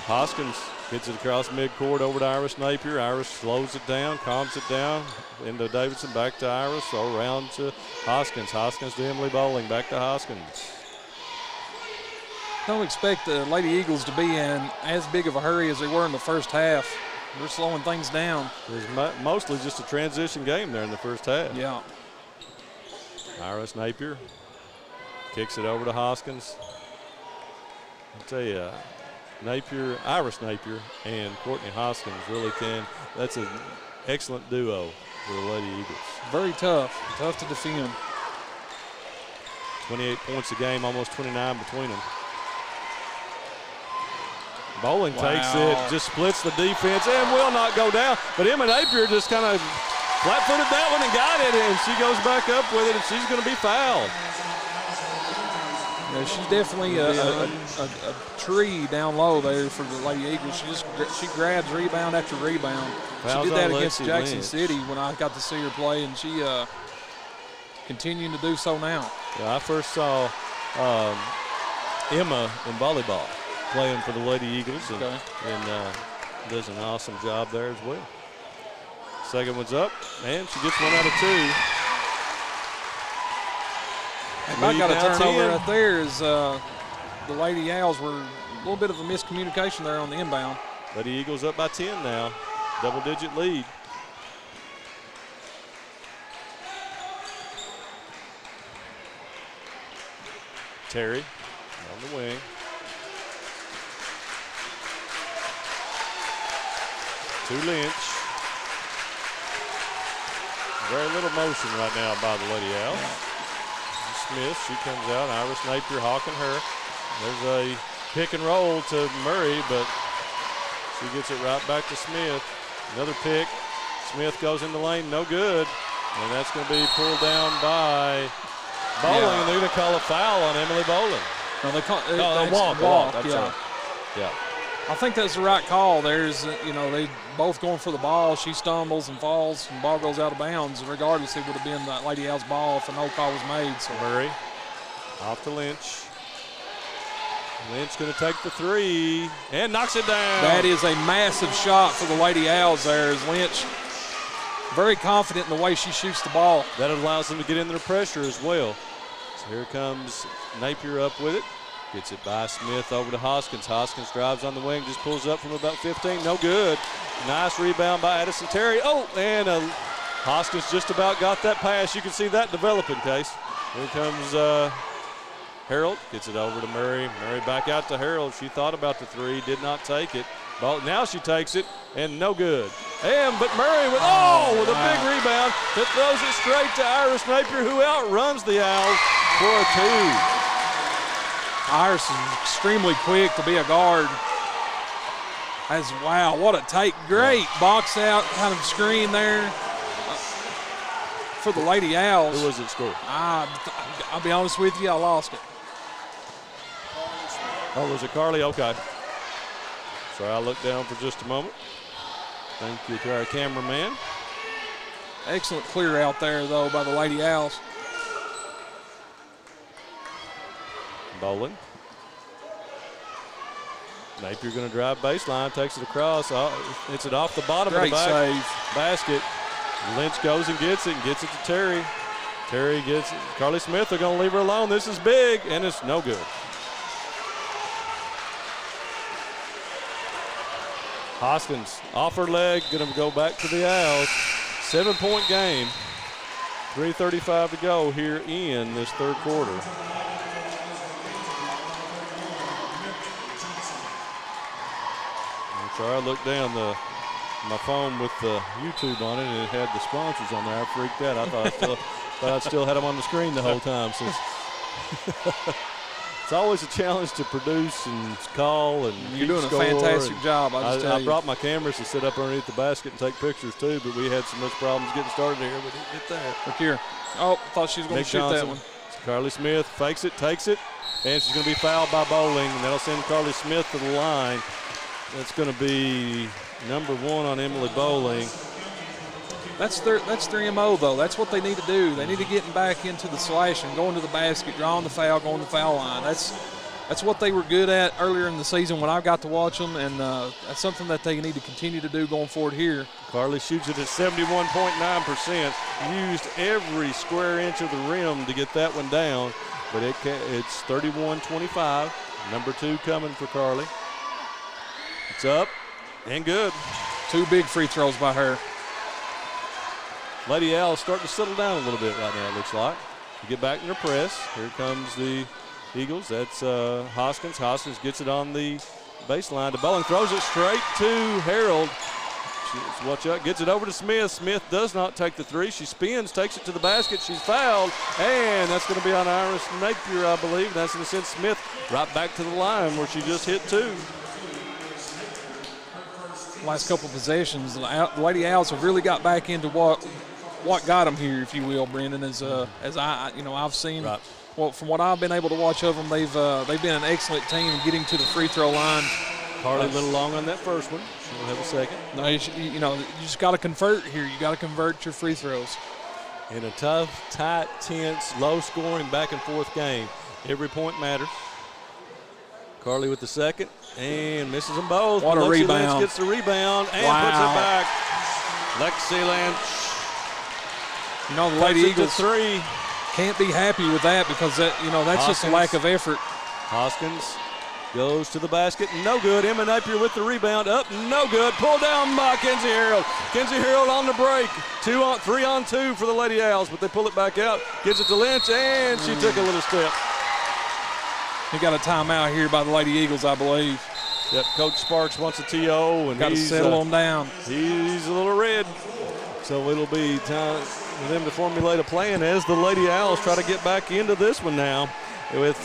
Hoskins gets it across midcourt over to Iris Napier. Iris slows it down, calms it down. Into Davidson, back to Iris, around to Hoskins. Hoskins to Emily Bowling, back to Hoskins. Don't expect the Lady Eagles to be in as big of a hurry as they were in the first half. They're slowing things down. It was mostly just a transition game there in the first half. Yeah. Iris Napier kicks it over to Hoskins. I'll tell you, Iris Napier and Courtney Hoskins really can. That's an excellent duo for the Lady Eagles. Very tough to defend. 28 points a game, almost 29 between them. Bowling takes it, just splits the defense, and will not go down. But Emma Napier just kind of flat-footed that one and got it, and she goes back up with it, and she's going to be fouled. Yeah, she's definitely a tree down low there for the Lady Eagles. She grabs rebound after rebound. Fouls she did that on against Lexi Jackson Lynch. City when I got to see her play, and she continuing to do so now. Yeah, I first saw Emma in volleyball playing for the Lady Eagles, and does an awesome job there as well. Second one's up, and she gets 1 out of 2. I got a turnover right there as the Lady Owls were a little bit of a miscommunication there on the inbound. Lady Eagles up by 10 now, double-digit lead. Terry on the wing. To Lynch. Very little motion right now by the Lady Owls. Smith, she comes out. Iris Napier hawking her. There's a pick and roll to Murray, but she gets it right back to Smith. Another pick. Smith goes in the lane, no good. And that's going to be pulled down by Bowling, Yeah. and they're going to call a foul on Emily Bowling. No, they call A walk. That's yeah. right. Yeah. I think that's the right call. There's, they both going for the ball. She stumbles and falls, and the ball goes out of bounds. Regardless, it would have been the Lady Owls' ball if a no call was made. So Murray off to Lynch. Lynch going to take the three and knocks it down. that is a massive shot for the Lady Owls there as Lynch very confident in the way she shoots the ball. That allows them to get in their pressure as well. So here comes Napier up with it. Gets it by Smith over to Hoskins. Hoskins drives on the wing, just pulls up from about 15. No good. Nice rebound by Addison Terry. Oh, and Hoskins just about got that pass. You can see that developing, Case. Here comes Harold. Gets it over to Murray. Murray back out to Harold. She thought about the three, did not take it. Now she takes it, and no good. But Murray with a big rebound that throws it straight to Iris Napier, who outruns the Owls for a two. Iris is extremely quick to be a guard. Wow, what a take. Great box out kind of screen there for the Lady Owls. Who was it score? I'll be honest with you, I lost it. Oh, was it Carly? Okay. So I looked down for just a moment. Thank you to our cameraman. Excellent clear out there, though, by the Lady Owls. Bowling. Napier going to drive baseline, takes it across. Hits it off the bottom Great of the save. basket. Lynch goes and gets it to Terry. Terry gets it. Carly Smith, they're going to leave her alone. This is big, and it's no good. Hoskins off her leg, going to go back to the Owls. 7-point game. 3:35 to go here in this third quarter. So I looked down my phone with the YouTube on it, and it had the sponsors on there. I freaked out. I thought I still had them on the screen the whole time. So it's always a challenge to produce and call and You're doing a fantastic job, I brought my cameras to sit up underneath the basket and take pictures too, but we had so much problems getting started here. We didn't get that. Look here. Oh, thought she was going to shoot Johnson. that one. Carly Smith fakes it, takes it, and she's going to be fouled by Bowling, and that'll send Carly Smith to the line. That's going to be number 1 on Emily Bowling. That's their MO, though. That's what they need to do. They need to get back into the slash and going to the basket, drawing the foul, going to the foul line. That's what they were good at earlier in the season when I got to watch them, and that's something that they need to continue to do going forward here. Carly shoots it at 71.9%. Used every square inch of the rim to get that one down, but it's 31-25. Number 2 coming for Carly. It's up and good. 2 big free throws by her. Lady Owls starting to settle down a little bit right now, it looks like. To get back in their press. Here comes the Eagles. That's Hoskins. Hoskins gets it on the baseline to Bowling. Throws it straight to Harold. Watch out. Gets it over to Smith. Smith does not take the three. She spins, takes it to the basket. She's fouled. And that's going to be on Iris Napier, I believe. That's going to send Smith right back to the line where she just hit 2. Last couple of possessions, the Lady Owls have really got back into what got them here, if you will, Brendan. As I've seen, right. Well, from what I've been able to watch of them, they've been an excellent team getting to the free throw line. Carly a little long on that first one. She'll have a second. No, you just got to convert here. You got to convert your free throws. In a tough, tight, tense, low-scoring, back-and-forth game, every point matters. Carly with the second and misses them both. What a Lexi rebound. Lynch gets the rebound and puts it back. Lexi Lynch. The Lady Eagles 3. can't be happy with that because that's Hoskins. just a lack of effort. Hoskins goes to the basket. No good. Emma Napier with the rebound. Up. No good. Pulled down by Kenzie Harold. Kenzie Harold on the break. 3-on-2 for the Lady Owls, but they pull it back out. Gives it to Lynch, and she took a little step. He got a timeout here by the Lady Eagles, I believe. Yep, Coach Sparks wants a TO, and got to settle them down. He's a little red. So it'll be time for them to formulate a plan as the Lady Owls try to get back into this one now. With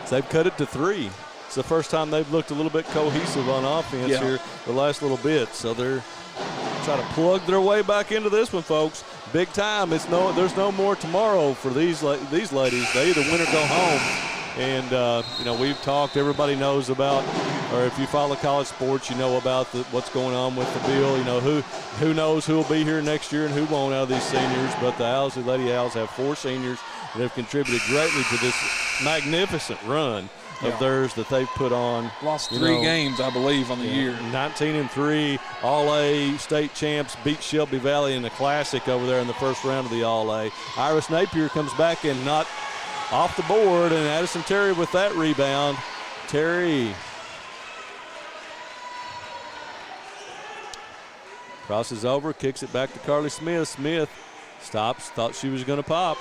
they've cut it to 3. It's the first time they've looked a little bit cohesive on offense here the last little bit. So they're trying to plug their way back into this one, folks. big time. There's no more tomorrow for these ladies. They either win or go home. And, we've talked, everybody knows about, or if you follow college sports, you know about what's going on with the bill. Who knows who will be here next year and who won't out of these seniors. But the Owsley Lady Owls have 4 seniors that have contributed greatly to this magnificent run of theirs that they've put on. Lost 3 games, I believe, on the year. 19-3, All-A state champs, beat Shelby Valley in the Classic over there in the first round of the All-A. Iris Napier comes back and not off the board, and Addison Terry with that rebound. Terry crosses over, kicks it back to Carly Smith. Smith stops, thought she was going to pop.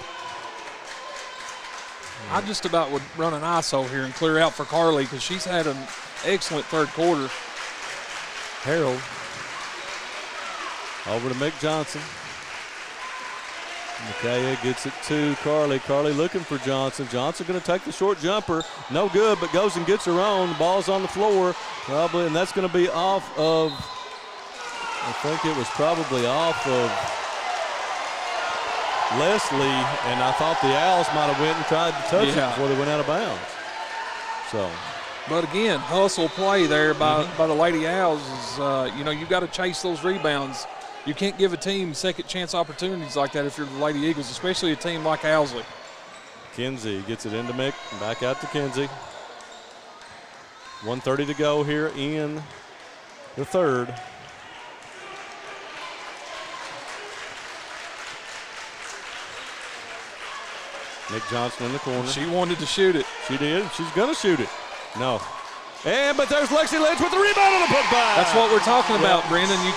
I just about would run an ISO here and clear out for Carly because she's had an excellent third quarter. Harold over to Mick Johnson. Micaiah gets it to Carly. Carly looking for Johnson. Johnson going to take the short jumper. No good, but goes and gets her own. The ball's on the floor, probably, and that's going to be off of, I think it was probably off of Leslie, and I thought the Owls might have went and tried to touch it before they went out of bounds. So, but again, hustle play there by the Lady Owls is, you've got to chase those rebounds. You can't give a team second chance opportunities like that if you're the Lady Eagles, especially a team like Owsley. Kinsey gets it into Mick, and back out to Kinsey. 1:30 to go here in the third. Mick Johnson in the corner. She wanted to shoot it. She did. She's going to shoot it. No. But there's Lexi Lynch with the rebound on the putback. That's what we're talking about, Brendan. You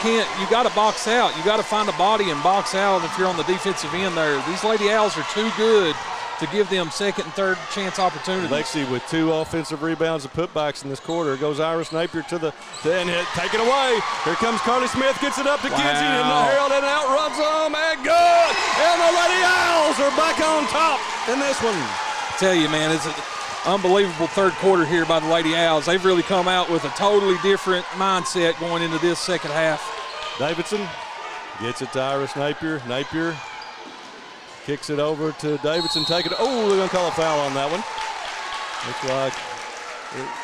got to box out. You got to find a body and box out if you're on the defensive end there. These Lady Owls are too good to give them second and third chance opportunities. Lexi with 2 offensive rebounds and putbacks in this quarter. Goes Iris Napier to the end hit. Take it away. Here comes Carly Smith. Gets it up to Kinsey and the Herald and outruns them. And good. And the Lady Owls are back on top in this one. I tell you, man, it's an unbelievable third quarter here by the Lady Owls. They've really come out with a totally different mindset going into this second half. Davidson gets it to Iris Napier. Napier kicks it over to Davidson. Take it. Oh, they're going to call a foul on that one. Looks like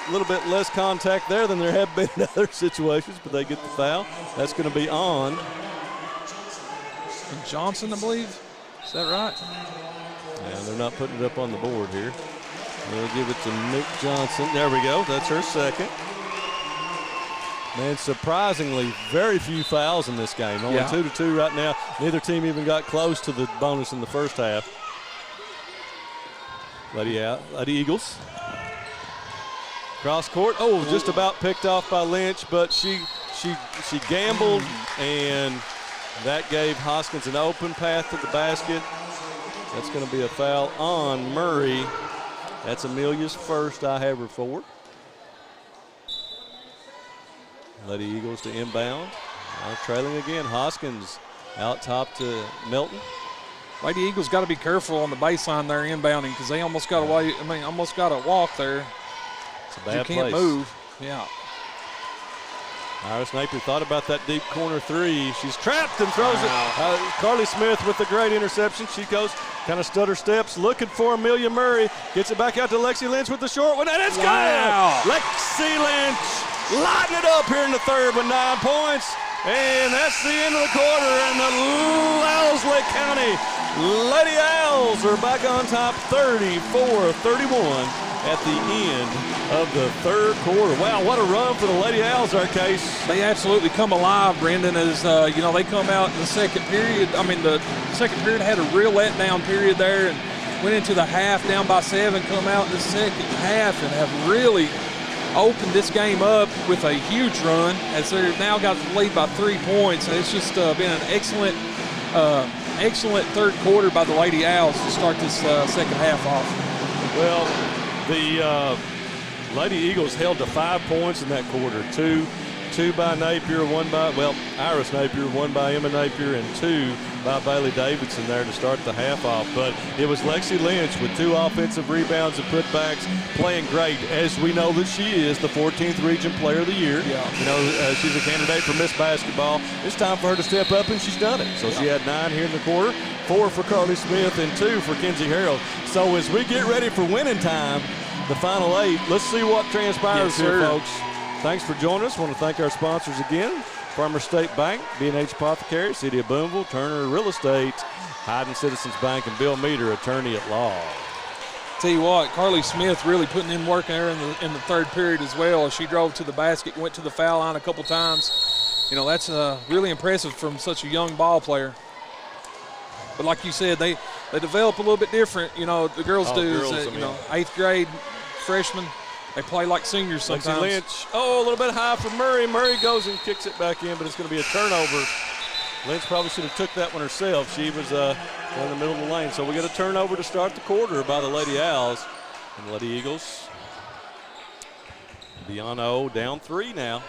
a little bit less contact there than there have been in other situations, but they get the foul. That's going to be on Johnson, I believe. Is that right? Yeah, they're not putting it up on the board here. They'll give it to Mick Johnson. There we go. That's her second. Man, surprisingly, very few fouls in this game. Only 2-2 right now. Neither team even got close to the bonus in the first half. Lady Eagles. Cross court. Oh, just about picked off by Lynch, but she gambled, and that gave Hoskins an open path to the basket. That's going to be a foul on Murray. That's Amelia's first. I have her for. Lady Eagles to inbound. Now trailing again. Hoskins out top to Melton. Lady Eagles got to be careful on the baseline there inbounding because they almost got away. Almost got a walk there. It's a bad place. You can't move. Yeah. Iris Napier thought about that deep corner three. She's trapped and throws it. Carly Smith with the great interception. She goes, kind of stutter steps, looking for Amelia Murray. Gets it back out to Lexi Lynch with the short one, and it's good. Lexi Lynch lighting it up here in the third with 9 points. And that's the end of the quarter, and the Owsley County Lady Owls are back on top 34-31 at the end of the third quarter. Wow, what a run for the Lady Owls, our case. They absolutely come alive, Brendan, as they come out in the second period. The second period had a real letdown period there and went into the half down by 7, come out in the second half and have really opened this game up with a huge run as they've now got the lead by 3 points. And it's just been an excellent third quarter by the Lady Owls to start this second half off. Well, the Lady Eagles held to 5 points in that quarter, 2 2 by Napier, 1 by, well, Iris Napier, 1 by Emma Napier, and 2 by Bailey Davidson there to start the half off. But it was Lexi Lynch with 2 offensive rebounds and putbacks, playing great, as we know that she is the 14th Region Player of the Year. Yeah. You know, she's a candidate for Miss Basketball. It's time for her to step up, and she's done it. So she had 9 here in the quarter, 4 for Carly Smith, and 2 for Kenzie Harold. So as we get ready for winning time, the final 8, let's see what transpires here, folks. Thanks for joining us. I want to thank our sponsors again. Farmer State Bank, B&H Apothecary, City of Boonville, Turner Real Estate, Hyden Citizens Bank, and Bill Meter, attorney at law. Tell you what, Carly Smith really putting in work there in the third period as well. She drove to the basket, went to the foul line a couple times. You know, that's really impressive from such a young ball player. But like you said, they develop a little bit different. You know, the girls do. You know, 8th grade freshmen, they play like seniors sometimes. Lexi Lynch, a little bit high for Murray. Murray goes and kicks it back in, but it's going to be a turnover. Lynch probably should have took that one herself. She was in the middle of the lane. So we get a turnover to start the quarter by the Lady Owls. And the Lady Eagles, beyond down 3 now.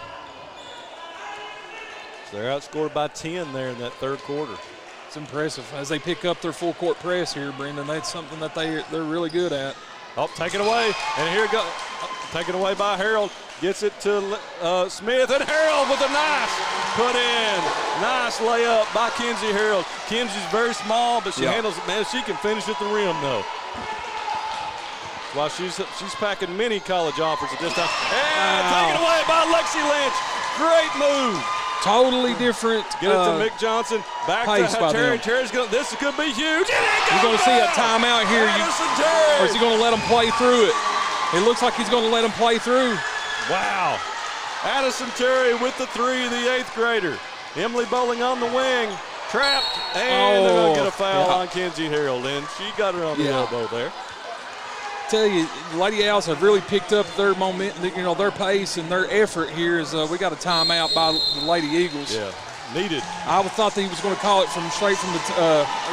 So they're outscored by 10 there in that third quarter. It's impressive. As they pick up their full court press here, Brendan, that's something that they're really good at. Oh, taken away, and here it goes. Taken away by Harold. Gets it to Smith, and Harold with a nice put in. Nice layup by Kenzie Harold. Kenzie's very small, but she handles it, man. She can finish at the rim, though. While she's packing many college offers at this time. And taken away by Lexi Lynch. Great move. Totally different. Get it to Mick Johnson. Back to Terry. Terry's going. This could be huge. You're going to see a timeout here. Or is he going to let them play through it? It looks like he's going to let them play through. Wow. Addison Terry with the 3, the 8th grader. Emily Bowling on the wing. Trapped. And they're going to get a foul on Kenzie Harold. And she got her on the elbow there. Tell you, the Lady Owls have really picked up their momentum, you know, their pace and their effort here. As we got a timeout by the Lady Eagles. Yeah, needed. I thought that he was going to call it straight from the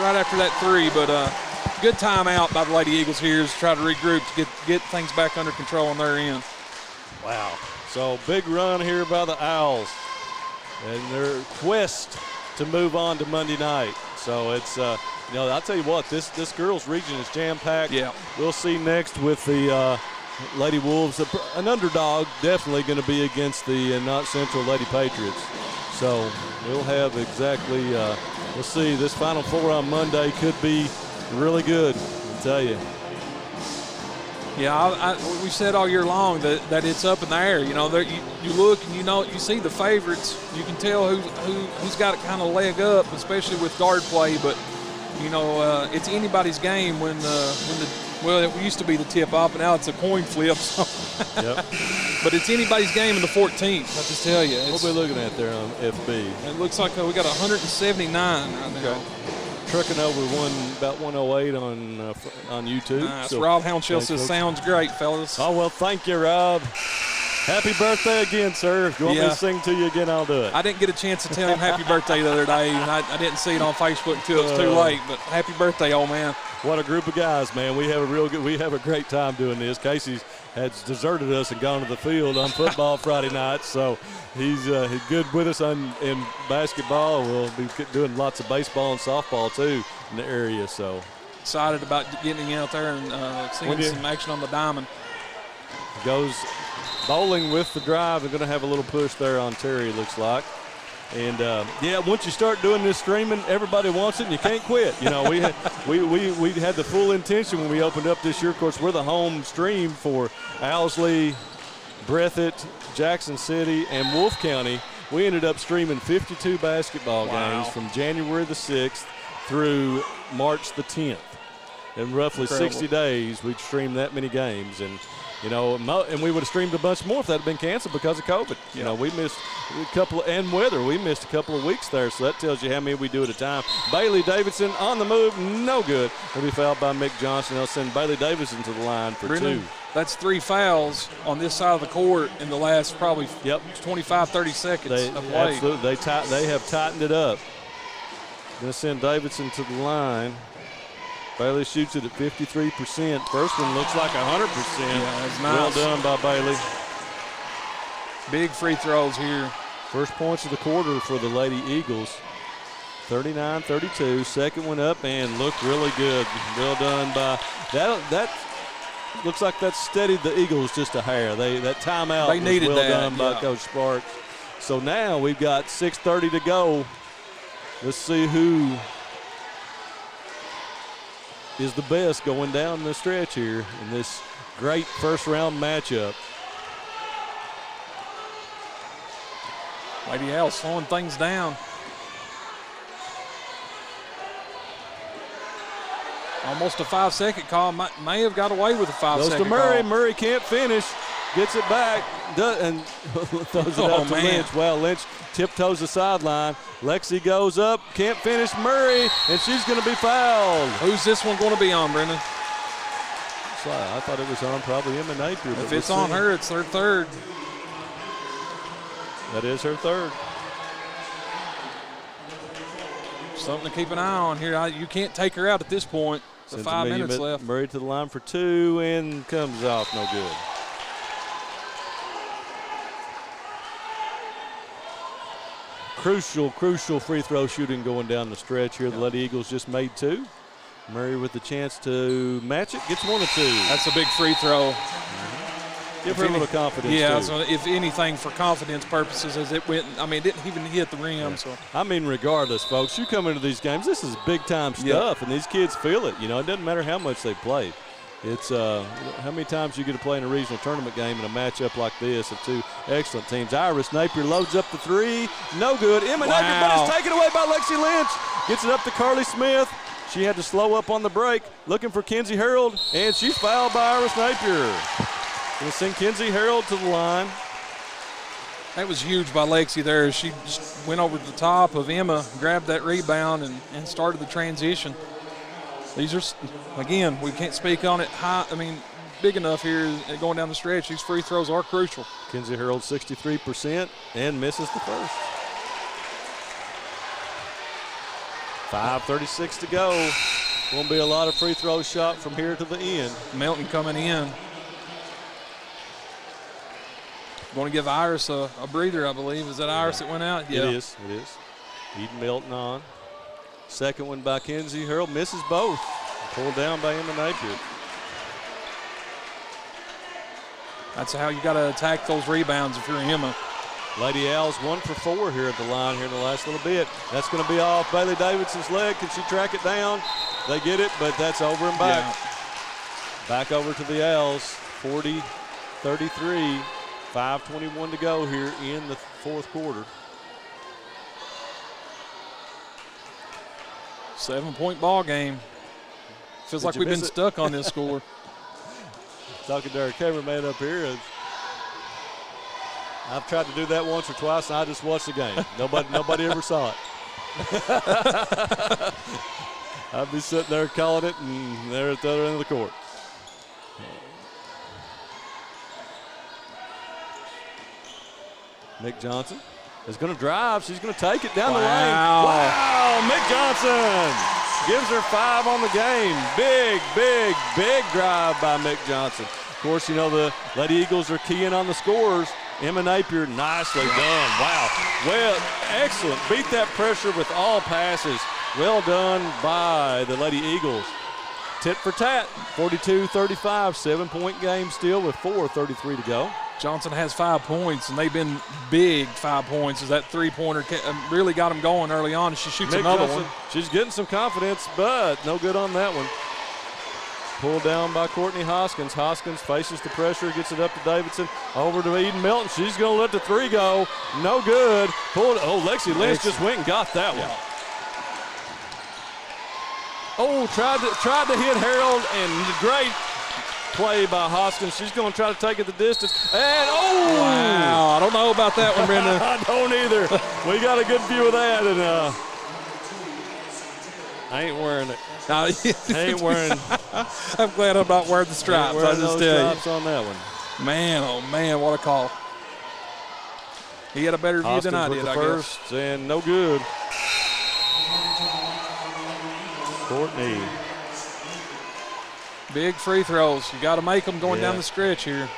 right after that 3, but good timeout by the Lady Eagles here to try to regroup to get things back under control on their end. Wow. So big run here by the Owls and their quest to move on to Monday night. So it's you know, I'll tell you what, this girls' region is jam-packed. Yeah. We'll see next with the Lady Wolves. An underdog definitely going to be against the Knott Central Lady Patriots. So we'll have exactly, we'll see. This Final Four on Monday could be really good, I'll tell you. Yeah, we've said all year long that it's up in the air. You know, you look and you see the favorites. You can tell who's got a kind of leg up, especially with guard play. But you know, it's anybody's game when it used to be the tip-off, and now it's a coin flip. So. Yep. But it's anybody's game in the 14th, I just tell you. What are we looking at there on FB? It looks like we got 179 right now. Okay. Trucking over about 108 on YouTube. Nice. So, Rob Houndshill says, sounds great, fellas. Oh, well, thank you, Rob. Happy birthday again, sir. If you want me to sing to you again, I'll do it. I didn't get a chance to tell him happy birthday the other day, and I didn't see it on Facebook until it was too late. But happy birthday, old man. What a group of guys, man. We have a great time doing this. Casey has deserted us and gone to the field on football Friday night, so he's good with us in basketball. We'll be doing lots of baseball and softball too in the area. So excited about getting out there and seeing some action on the diamond. Goes Bowling with the drive and going to have a little push there on Terry, looks like. And once you start doing this streaming, everybody wants it, and you can't quit. You know, we had the full intention when we opened up this year. Of course, we're the home stream for Owsley, Breathitt, Jackson City, and Wolfe County. We ended up streaming 52 basketball games from January the 6th through March the 10th. In roughly 60 days, we'd streamed that many games, and you know, and we would have streamed a bunch more if that had been canceled because of COVID. You know, we missed a couple and weather. We missed a couple of weeks there, so that tells you how many we do at a time. Bailey Davidson on the move, no good. Will be fouled by Mick Johnson. They'll send Bailey Davidson to the line for 2. That's 3 fouls on this side of the court in the last probably 25, 30 seconds of play. Absolutely, they have tightened it up. Going to send Davidson to the line. Bailey shoots it at 53%. First one looks like 100%. Yeah, that's nice. Well done by Bailey. Big free throws here. First points of the quarter for the Lady Eagles. 39-32. Second one up and looked really good. Well done by that. Looks like that steadied the Eagles just a hair. That timeout They needed was well that, done by yeah. Coach Sparks. So now we've got 6:30 to go. Let's see who is the best going down the stretch here in this great first-round matchup. Lady Owls slowing things down. Almost a 5-second call. May have got away with a 5-second Goes to Murray. call. Murray can't finish. Gets it back and throws it out to man. Lynch. Well, Lynch tiptoes the sideline. Lexi goes up, can't finish Murray, and she's going to be fouled. Who's this one going to be on, Brendan? So I thought it was on probably Emma Napier. If it's on her, it's her third. That is her third. Something to keep an eye on here. You can't take her out at this point. Sends 5 minutes left. Murray to the line for two and comes off no good. Crucial free throw shooting going down the stretch here. The Lady Eagles just made two. Murray with the chance to match it, gets one or two. That's a big free throw. Give her a little confidence. Yeah, too. so if anything, for confidence purposes, as it went, I mean, it didn't even hit the rim. Yeah. So I mean, regardless, folks, you come into these games, this is big time stuff, and these kids feel it. You know, it doesn't matter how much they played. It's how many times you get to play in a regional tournament game in a matchup like this of two excellent teams. Iris Napier loads up the three, no good. Emma Napier, but it's taken away by Lexi Lynch. Gets it up to Carly Smith. She had to slow up on the break, looking for Kenzie Harold, and she's fouled by Iris Napier. We'll send Kenzie Harold to the line. that was huge by Lexi there. She just went over the top of Emma, grabbed that rebound, and started the transition. These are, again, we can't speak on it big enough here going down the stretch. These free throws are crucial. Kenzie Harold 63% and misses the first. 5:36 to go. Won't be a lot of free throws shot from here to the end. Melton coming in. Going to give Iris a breather, I believe. Is that Iris that went out? Yeah. It is. Eden Melton on. Second one by Kenzie Harold, misses both. Pulled down by Emma Napier. That's how you got to attack those rebounds if you're Emma. Lady Owls 1 for 4 here at the line here in the last little bit. That's going to be off Bailey Davidson's leg. Can she track it down? They get it, but that's over and back. Yeah. Back over to the Owls, 40-33. 5:21 to go here in the fourth quarter. 7-point ball game. Feels like we've been stuck on this score. Talking to our cameraman up here, and I've tried to do that once or twice, and I just watched the game. Nobody ever saw it. I'd be sitting there calling it, and they're at the other end of the court. Mick Johnson is going to drive. She's going to take it down the lane. Wow, Mick Johnson gives her 5 on the game. Big drive by Mick Johnson. Of course, you know, the Lady Eagles are keying on the scores. Emma Napier, nicely done. Wow. Well, excellent. Beat that pressure with all passes. Well done by the Lady Eagles. Tit for tat, 42-35, 7-point game still with 4:33 to go. Johnson has 5 points, and they've been big 5 points. As that three-pointer really got them going early on. She shoots Mick another Johnson, one. She's getting some confidence, but no good on that one. Pulled down by Courtney Hoskins. Hoskins faces the pressure, gets it up to Davidson, over to Eden Melton. She's going to let the three go. No good. Lexi Lynch just went and got that one. Oh, tried to hit Harold, and great play by Hoskins. She's going to try to take it the distance. And, Wow, I don't know about that one, Brenda. I don't either. We got a good view of that, and I ain't wearing it. I ain't wearing. I'm glad I'm not wearing the stripes. I just tell stripes on that one. Man, oh man, what a call. He had a better view than I Hoskins did, with the I first, guess. and no good. Courtney. Big free throws. You got to make them going down the stretch here.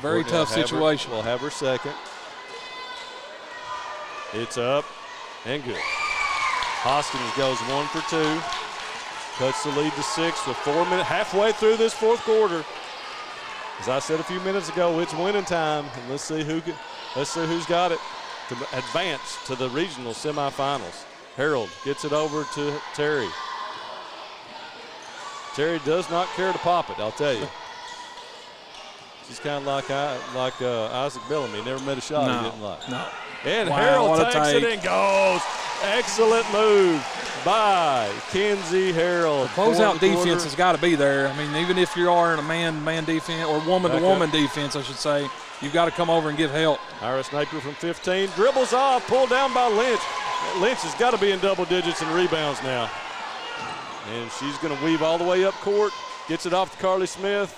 Very tough situation. We'll have her second. It's up and good. Hoskins goes 1 for 2. Cuts the lead to 6 with 4 minutes, halfway through this fourth quarter. As I said a few minutes ago, it's winning time, and let's see who's got it to advance to the regional semifinals. Harold gets it over to Terry. Terry does not care to pop it, I'll tell you. She's kind of like Isaac Bellamy. Never met a shot he didn't like. No. And Wow, Harold takes it and goes. Excellent move by Kenzie Harold. Closeout defense has got to be there. I mean, even if you are in a man-to-man defense or woman-to-woman defense, I should say, you've got to come over and give help. Iris Napier from 15 dribbles off, pulled down by Lynch. Lynch has got to be in double digits in rebounds now. And she's going to weave all the way up court, gets it off to Carly Smith.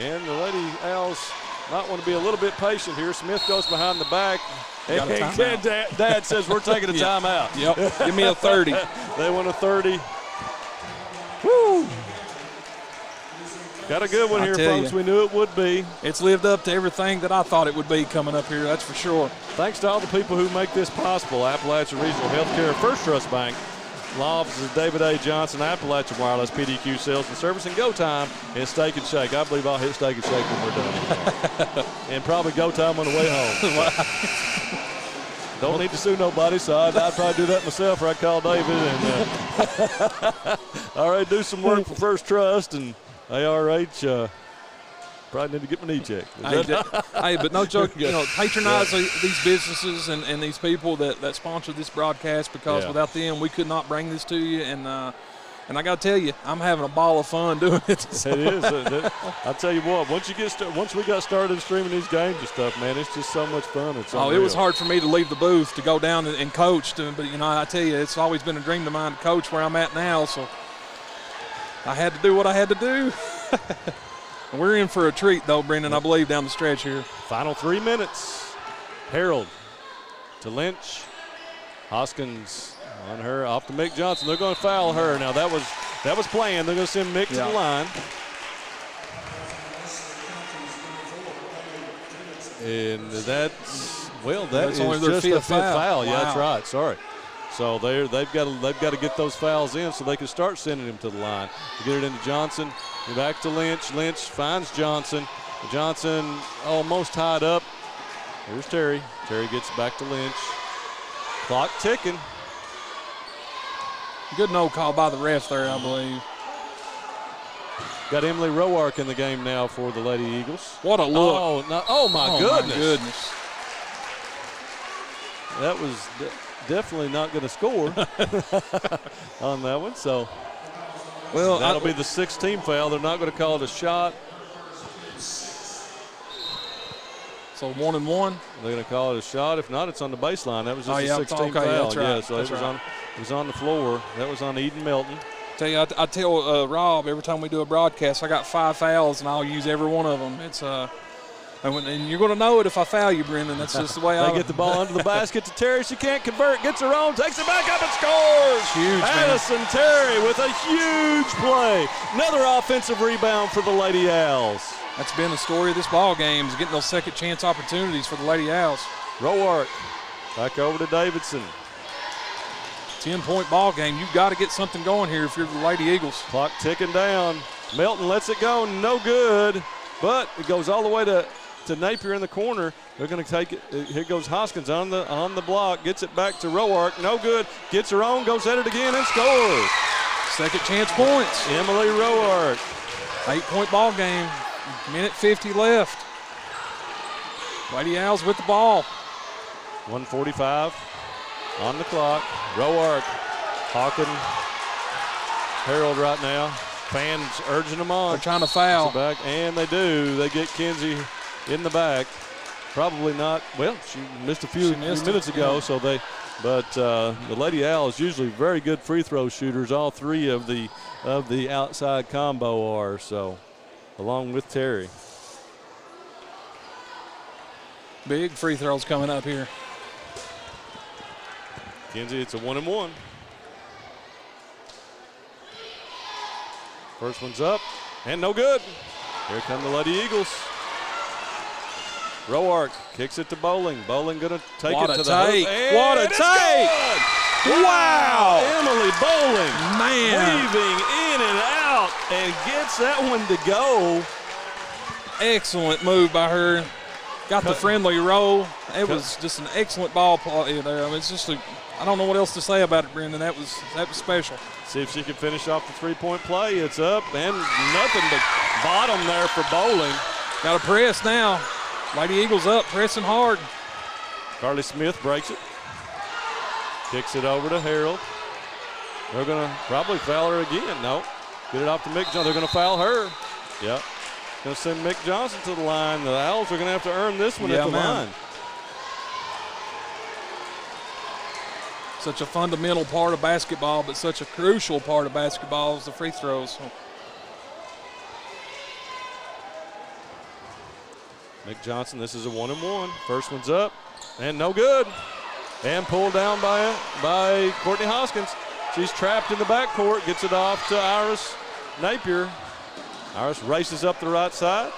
And the Lady Owls might want to be a little bit patient here. Smith goes behind the back. And Dad says we're taking a timeout. Yep, give me a 30. They want a 30. Woo! Got a good one here, folks. We knew it would be. It's lived up to everything that I thought it would be coming up here, that's for sure. Thanks to all the people who make this possible. Appalachian Regional Healthcare, First Trust Bank, law offices David A. Johnson, Appalachian Wireless, PDQ Sales and Service, and Go Time and Steak and Shake. I believe I'll hit Steak and Shake when we're done. And probably Go Time on the way home. Don't need to sue nobody, so I'd probably do that myself, or I'd call David. And all right, do some work for First Trust and ARH. Probably need to get my knee checked. Hey, but no joke, patronize these businesses and these people that sponsor this broadcast, because without them, we could not bring this to you. And I got to tell you, I'm having a ball of fun doing it. It is. I'll tell you what, once we got started streaming these games and stuff, man, it's just so much fun. It's unreal. It was hard for me to leave the booth to go down and coach. But, I tell you, it's always been a dream of mine to coach where I'm at now. So I had to do what I had to do. We're in for a treat, though, Brendan, I believe, down the stretch here. Final 3 minutes. Harold to Lynch. Hoskins on her, off to Mick Johnson. They're going to foul her. Now, that was planned. They're going to send Mick to the line. And that is only their just a fifth foul. Wow. Yeah, that's right. Sorry. So they've got to get those fouls in so they can start sending him to the line. Get it into Johnson. Back to Lynch. Lynch finds Johnson. Johnson almost tied up. Here's Terry. Terry gets back to Lynch. Clock ticking. Good no call by the ref there, I believe. Got Emily Roark in the game now for the Lady Eagles. What a look. Oh my goodness. My goodness. That was definitely not going to score on that one. So that'll be the 6th team foul. They're not going to call it a shot. So 1 and 1. They're going to call it a shot. If not, it's on the baseline. That was just a 16 foul. That's right. Yeah, so it was on the floor. That was on Eden Melton. Tell you, I tell Rob every time we do a broadcast, I got 5 fouls and I'll use every one of them. It's and you're going to know it if I foul you, Brendan. That's just the way They get the ball under the basket to Terry. She can't convert. Gets her own. Takes it back up and scores. Huge, Addison Terry with a huge play. Another offensive rebound for the Lady Owls. That's been the story of this ball game, is getting those second chance opportunities for the Lady Owls. Roark back over to Davidson. 10-point ball game. You've got to get something going here if you're the Lady Eagles. Clock ticking down. Melton lets it go. No good. But it goes all the way to Napier in the corner. They're going to take it. Here goes Hoskins on the block. Gets it back to Roark. No good. Gets her own. Goes at it again and scores. Second chance points. Emily Roark. 8-point ball game. Minute 50 left. Lady Owls with the ball. 1:45 on the clock. Roark, Hawkins, Harold right now. Fans urging them on. They're trying to foul. Back, and they do. They get Kenzie in the back. Probably not. Well, she missed a few minutes ago, so they. But the Lady Owls usually very good free throw shooters. All 3 of the outside combo are so. Along with Terry. Big free throws coming up here. Kenzie, it's a 1 and 1. First one's up and no good. Here come the Lady Eagles. Roark kicks it to Bowling. Bowling going to take What it a to the hoop. take. And What a it's take. good. Wow. Emily Bowling. Man. Weaving in and out and gets that one to go. Excellent move by her. Got the friendly roll. It was just an excellent ball play there. I mean, it's just I don't know what else to say about it, Brendan. That was special. See if she can finish off the three-point play. It's up and nothing but bottom there for Bowling. Got to press now. Lady Eagles up, pressing hard. Carly Smith breaks it. Kicks it over to Harold. They're going to probably foul her again. No. Get it off to Mick Johnson. They're going to foul her. Yep. Going to send Mick Johnson to the line. The Owls are going to have to earn this one at the line. Such a fundamental part of basketball, but such a crucial part of basketball is the free throws. Mick Johnson, this is a 1-and-1. First one's up and no good. And pulled down by Courtney Hoskins. She's trapped in the backcourt, gets it off to Iris Napier. Iris races up the right side,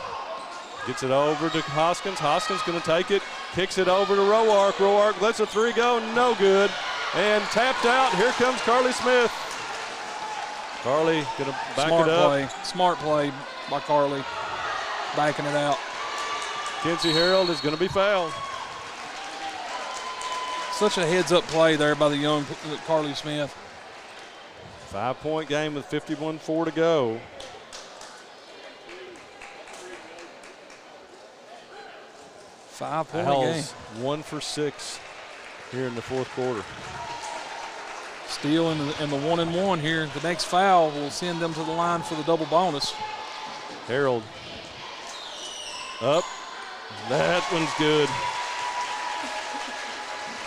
gets it over to Hoskins. Hoskins going to take it, kicks it over to Roark. Roark lets a three go, no good. And tapped out, here comes Carly Smith. Carly going to back it up. Smart play by Carly, backing it out. Kinsey Harold is going to be fouled. Such a heads-up play there by the young Carly Smith. 5-point game with 51-4 to go. Five-point Owls game. 1 for 6 here in the fourth quarter. Steele in the 1-and-1 here. The next foul will send them to the line for the double bonus. Harold up. That one's good.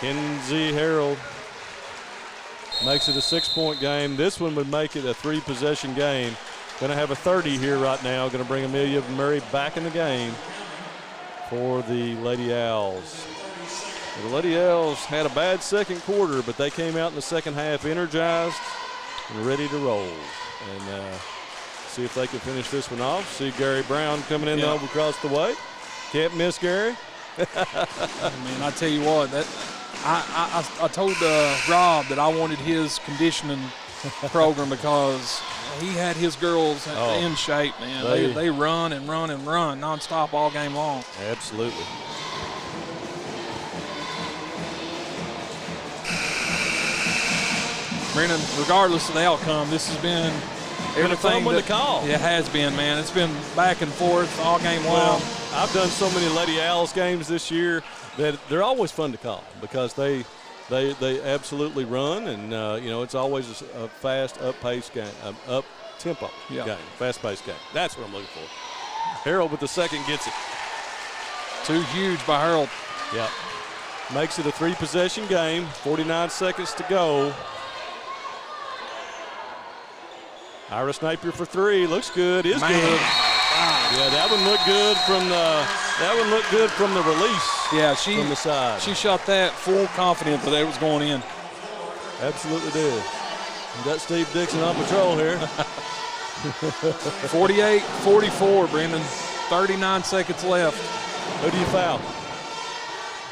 Kinsey Harold makes it a 6-point game. This one would make it a 3-possession game. Going to have a 30 here right now. Going to bring Amelia Murray back in the game for the Lady Owls. The Lady Owls had a bad second quarter, but they came out in the second half energized and ready to roll. And see if they can finish this one off. See Gary Brown coming in over across the way. Can't miss Gary. Man, I tell you what, that I told Rob that I wanted his conditioning program because he had his girls in shape, man. They run and run and run nonstop all game long. Absolutely. Brennan, regardless of the outcome, this has been everything to call. It has been, man. It's been back and forth all game long. Well, I've done so many Lady Owls games this year that they're always fun to call because they absolutely run, and it's always a fast, up-paced game, up-tempo game, fast-paced game. That's what I'm looking for. Harold with the second gets it. Too huge by Harold. Yep. Makes it a 3-possession game. 49 seconds to go. Iris Napier for 3. Looks good. Is good. Yeah, that one looked good from the release. Yeah, from the side. She shot that full confidence that it was going in. Absolutely did. We got Steve Dixon on patrol here. 48-44, Brendan. 39 seconds left. Who do you foul?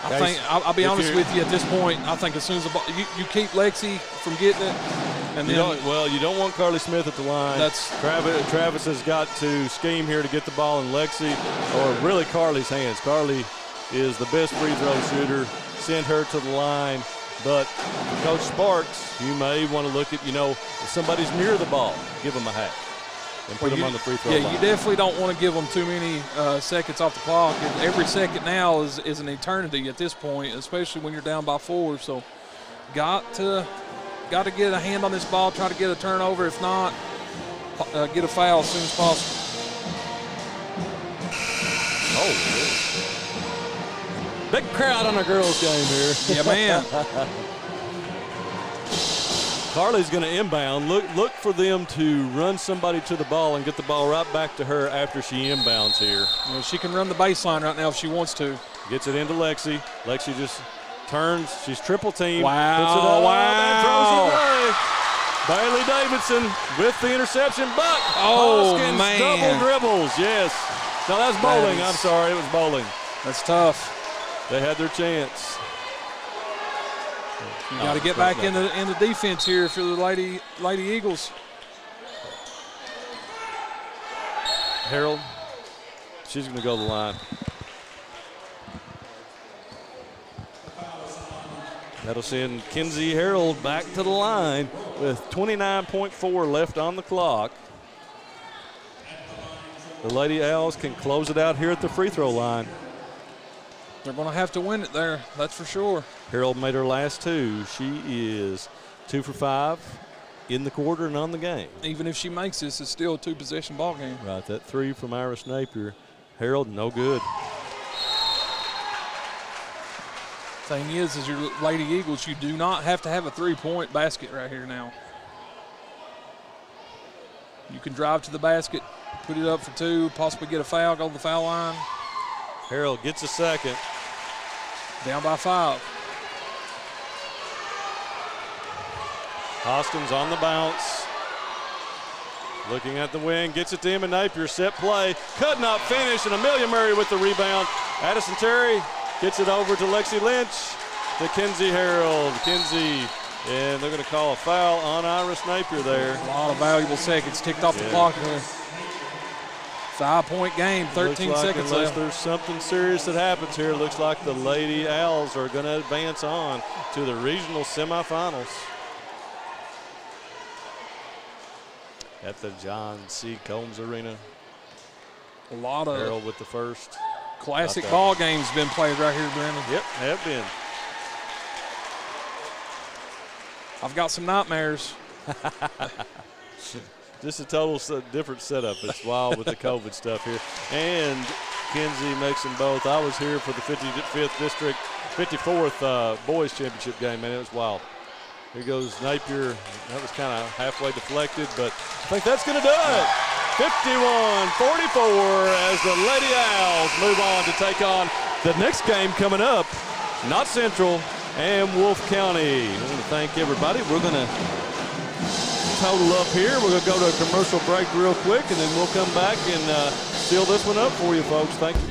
I think I'll be honest with you at this point. I think as soon as the ball, you keep Lexi from getting it, and then you don't want Carly Smith at the line. That's Travis has got to scheme here to get the ball in Lexi, or really Carly's hands. Carly is the best free throw shooter. Send her to the line, but Coach Sparks, you may want to look at if somebody's near the ball, give them a hack and put them on the free throw line. Yeah, you definitely don't want to give them too many seconds off the clock. And every second now is an eternity at this point, especially when you're down by 4. So got to get a hand on this ball, try to get a turnover. If not, get a foul as soon as possible. Oh, big crowd on a girls' game here. Yeah, man. Carly's going to inbound. Look for them to run somebody to the ball and get the ball right back to her after she inbounds here. Yeah, she can run the baseline right now if she wants to. Gets it into Lexi. Lexi just turns. She's triple teamed. Wow. Puts it up, and throws it away. Bailey Davidson with the interception, but Hoskins double dribbles. Yes. No, that's Bowling. I'm sorry. It was Bowling. That's tough. They had their chance. You got to get back in the defense here for the Lady Eagles. Harold, she's going to go to the line. That'll send Kinsey Harold back to the line with 29.4 left on the clock. The Lady Owls can close it out here at the free throw line. They're going to have to win it there, that's for sure. Harold made her last two. She is 2 for 5 in the quarter and on the game. Even if she makes this, it's still a 2-possession ball game. Right, that 3 from Iris Napier. Harold, no good. Thing is your Lady Eagles, you do not have to have a 3-point basket right here now. You can drive to the basket, put it up for 2, possibly get a foul, go to the foul line. Harold gets a second. Down by 5. Hoskins on the bounce. Looking at the wing, gets it to Emma Napier, set play. Could not finish, and Amelia Murray with the rebound. Addison Terry gets it over to Lexi Lynch, to Kinsey Harold. Kinsey, and they're going to call a foul on Iris Napier there. A lot of valuable seconds ticked off the clock there. 5-point game, 13 looks like seconds unless left. there's something serious that happens here, it looks like the Lady Owls are going to advance on to the regional semifinals at the John C. Combs Arena. A lot of Harold with the first. classic ball games been played right here, Brandon. Yep, have been. I've got some nightmares. Just a total different setup. It's wild with the COVID stuff here. And Kinsey makes them both. I was here for the 55th District, 54th Boys Championship game, man. It was wild. Here goes Napier. That was kind of halfway deflected, but I think that's going to do it. 51-44 as the Lady Owls move on to take on the next game coming up. Not Central and Wolfe County. I want to thank everybody. We're going to total up here. We're going to go to a commercial break real quick, and then we'll come back and seal this one up for you folks. Thank you.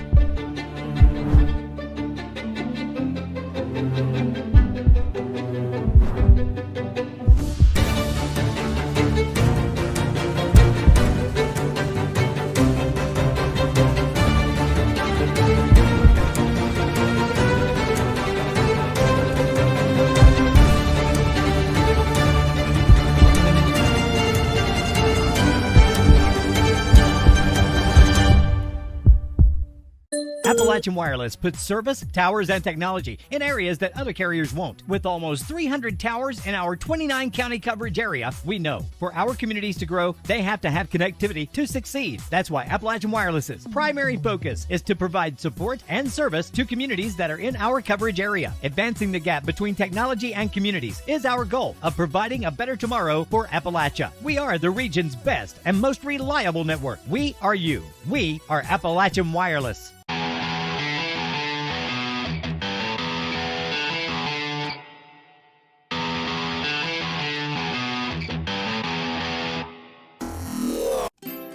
Appalachian Wireless puts service, towers, and technology in areas that other carriers won't. With almost 300 towers in our 29-county coverage area, we know for our communities to grow, they have to have connectivity to succeed. That's why Appalachian Wireless's primary focus is to provide support and service to communities that are in our coverage area. Advancing the gap between technology and communities is our goal of providing a better tomorrow for Appalachia. We are the region's best and most reliable network. We are you. We are Appalachian Wireless.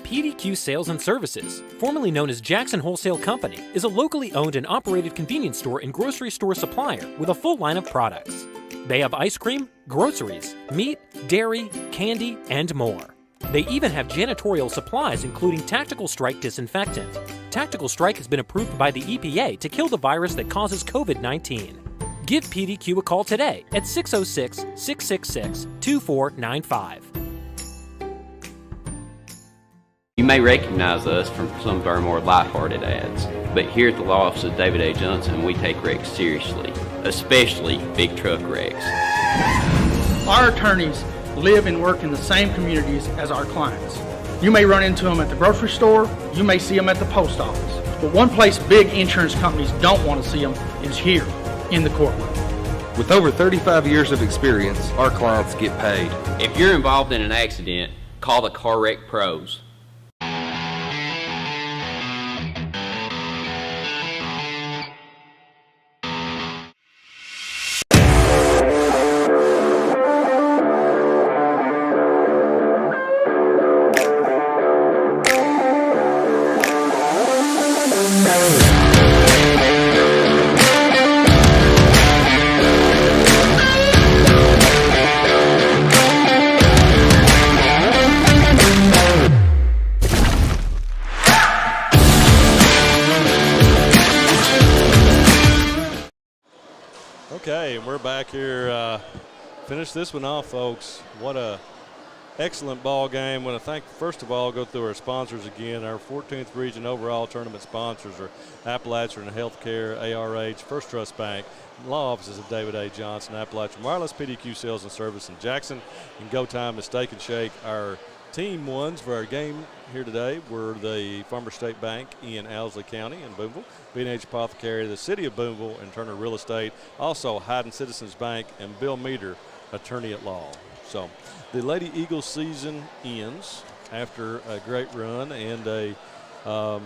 PDQ Sales and Services, formerly known as Jackson Wholesale Company, is a locally owned and operated convenience store and grocery store supplier with a full line of products. They have ice cream, groceries, meat, dairy, candy, and more. They even have janitorial supplies including Tactical Strike disinfectant. Tactical Strike has been approved by the EPA to kill the virus that causes COVID-19. Give PDQ a call today at 606-666-2495. You may recognize us from some of our more lighthearted ads, but here at the law office of David A. Johnson, we take wrecks seriously, especially big truck wrecks. Our attorneys live and work in the same communities as our clients. You may run into them at the grocery store, you may see them at the post office, but one place big insurance companies don't want to see them is here in the courtroom. With over 35 years of experience, our clients get paid. If you're involved in an accident, call the Car Wreck Pros. Okay, and we're back here. Finish this one off, folks. What a excellent ball game. I want to thank, first of all, go through our sponsors again. Our 14th Region overall tournament sponsors are Appalachian Healthcare, ARH, First Trust Bank, Law Offices of David A. Johnson, Appalachian Wireless, PDQ Sales and Service in Jackson, and Go Time is Steak and Shake. Our team ones for our game here today were the Farmer State Bank in Owsley County in Boonville, B&H Apothecary, the City of Boonville, and Turner Real Estate, also Hayden Citizens Bank, and Bill Meter, attorney at law. So the Lady Eagles season ends after a great run, and they end,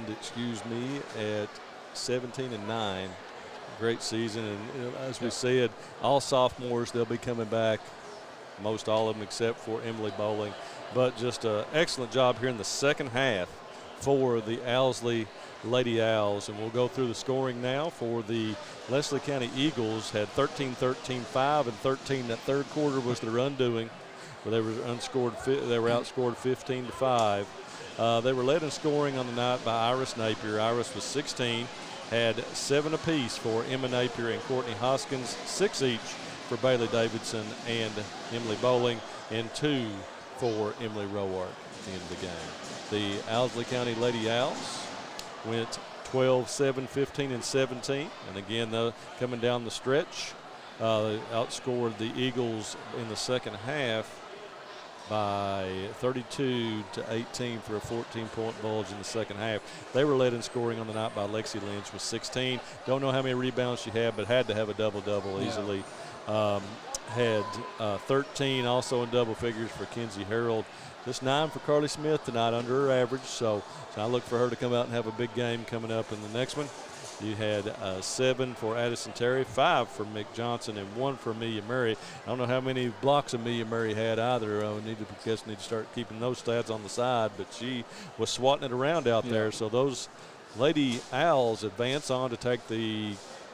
at 17-9. Great season, and as we said, all sophomores, they'll be coming back, most all of them except for Emily Bowling. But just an excellent job here in the second half for the Owsley Lady Owls, and we'll go through the scoring now. For the Leslie County Eagles, had 13-13, 5 and 13. That third quarter was their undoing, where they were outscored 15-5. They were led in scoring on the night by Iris Napier. Iris was 16, had 7 apiece for Emma Napier and Courtney Hoskins, 6 each for Bailey Davidson and Emily Bowling, and 2 for Emily Rowart at the end of the game. The Owsley County Lady Owls went 12-7, 15 and 17, and again, coming down the stretch, outscored the Eagles in the second half by 32-18 for a 14-point bulge in the second half. They were led in scoring on the night by Lexi Lynch with 16. Don't know how many rebounds she had, but had to have a double-double easily. Had 13 also in double figures for Kenzie Harold. Just 9 for Carly Smith tonight, under her average. So I look for her to come out and have a big game coming up in the next one. You had 7 for Addison Terry, 5 for Mick Johnson, and 1 for Amelia Murray. I don't know how many blocks Amelia Murray had either. Need to start keeping those stats on the side, but she was swatting it around out there. So those Lady Owls advance on to take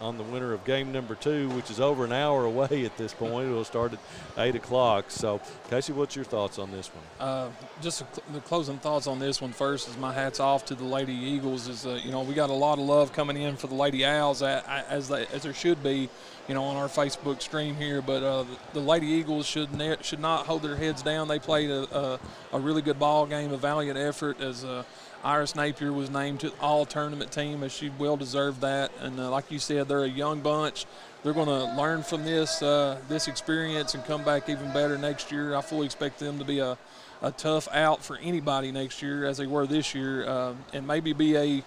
on the winner of game number 2, which is over an hour away at this point. It will start at 8 o'clock. So, Casey, what's your thoughts on this one? Just the closing thoughts on this one first is my hat's off to the Lady Eagles. We got a lot of love coming in for the Lady Owls, as there should be, on our Facebook stream here. But the Lady Eagles should not hold their heads down. They played a really good ball game, a valiant effort, as Iris Napier was named to all-tournament team, as she well deserved that. And like you said, they're a young bunch. They're going to learn from this experience and come back even better next year. I fully expect them to be a tough out for anybody next year, as they were this year, and maybe be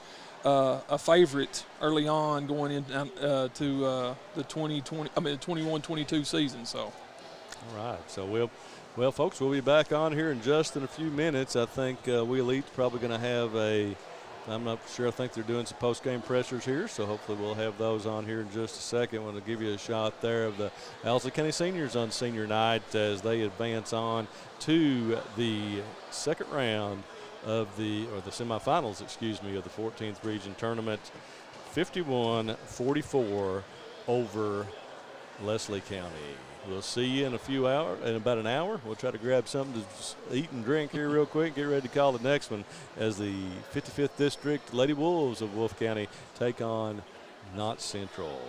a favorite early on going into the 21-22 season. So, all right. So Well, folks, we'll be back on here in just in a few minutes. I think We Elite's probably going to have I'm not sure, I think they're doing some post-game pressers here, so hopefully we'll have those on here in just a second. I want to give you a shot there of the Owsley County Seniors on senior night as they advance on to the second round of the semifinals, of the 14th Region Tournament, 51-44 over Leslie County. We'll see you in about an hour. We'll try to grab something to eat and drink here real quick. Get ready to call the next one as the 55th District Lady Wolves of Wolfe County take on Knott Central.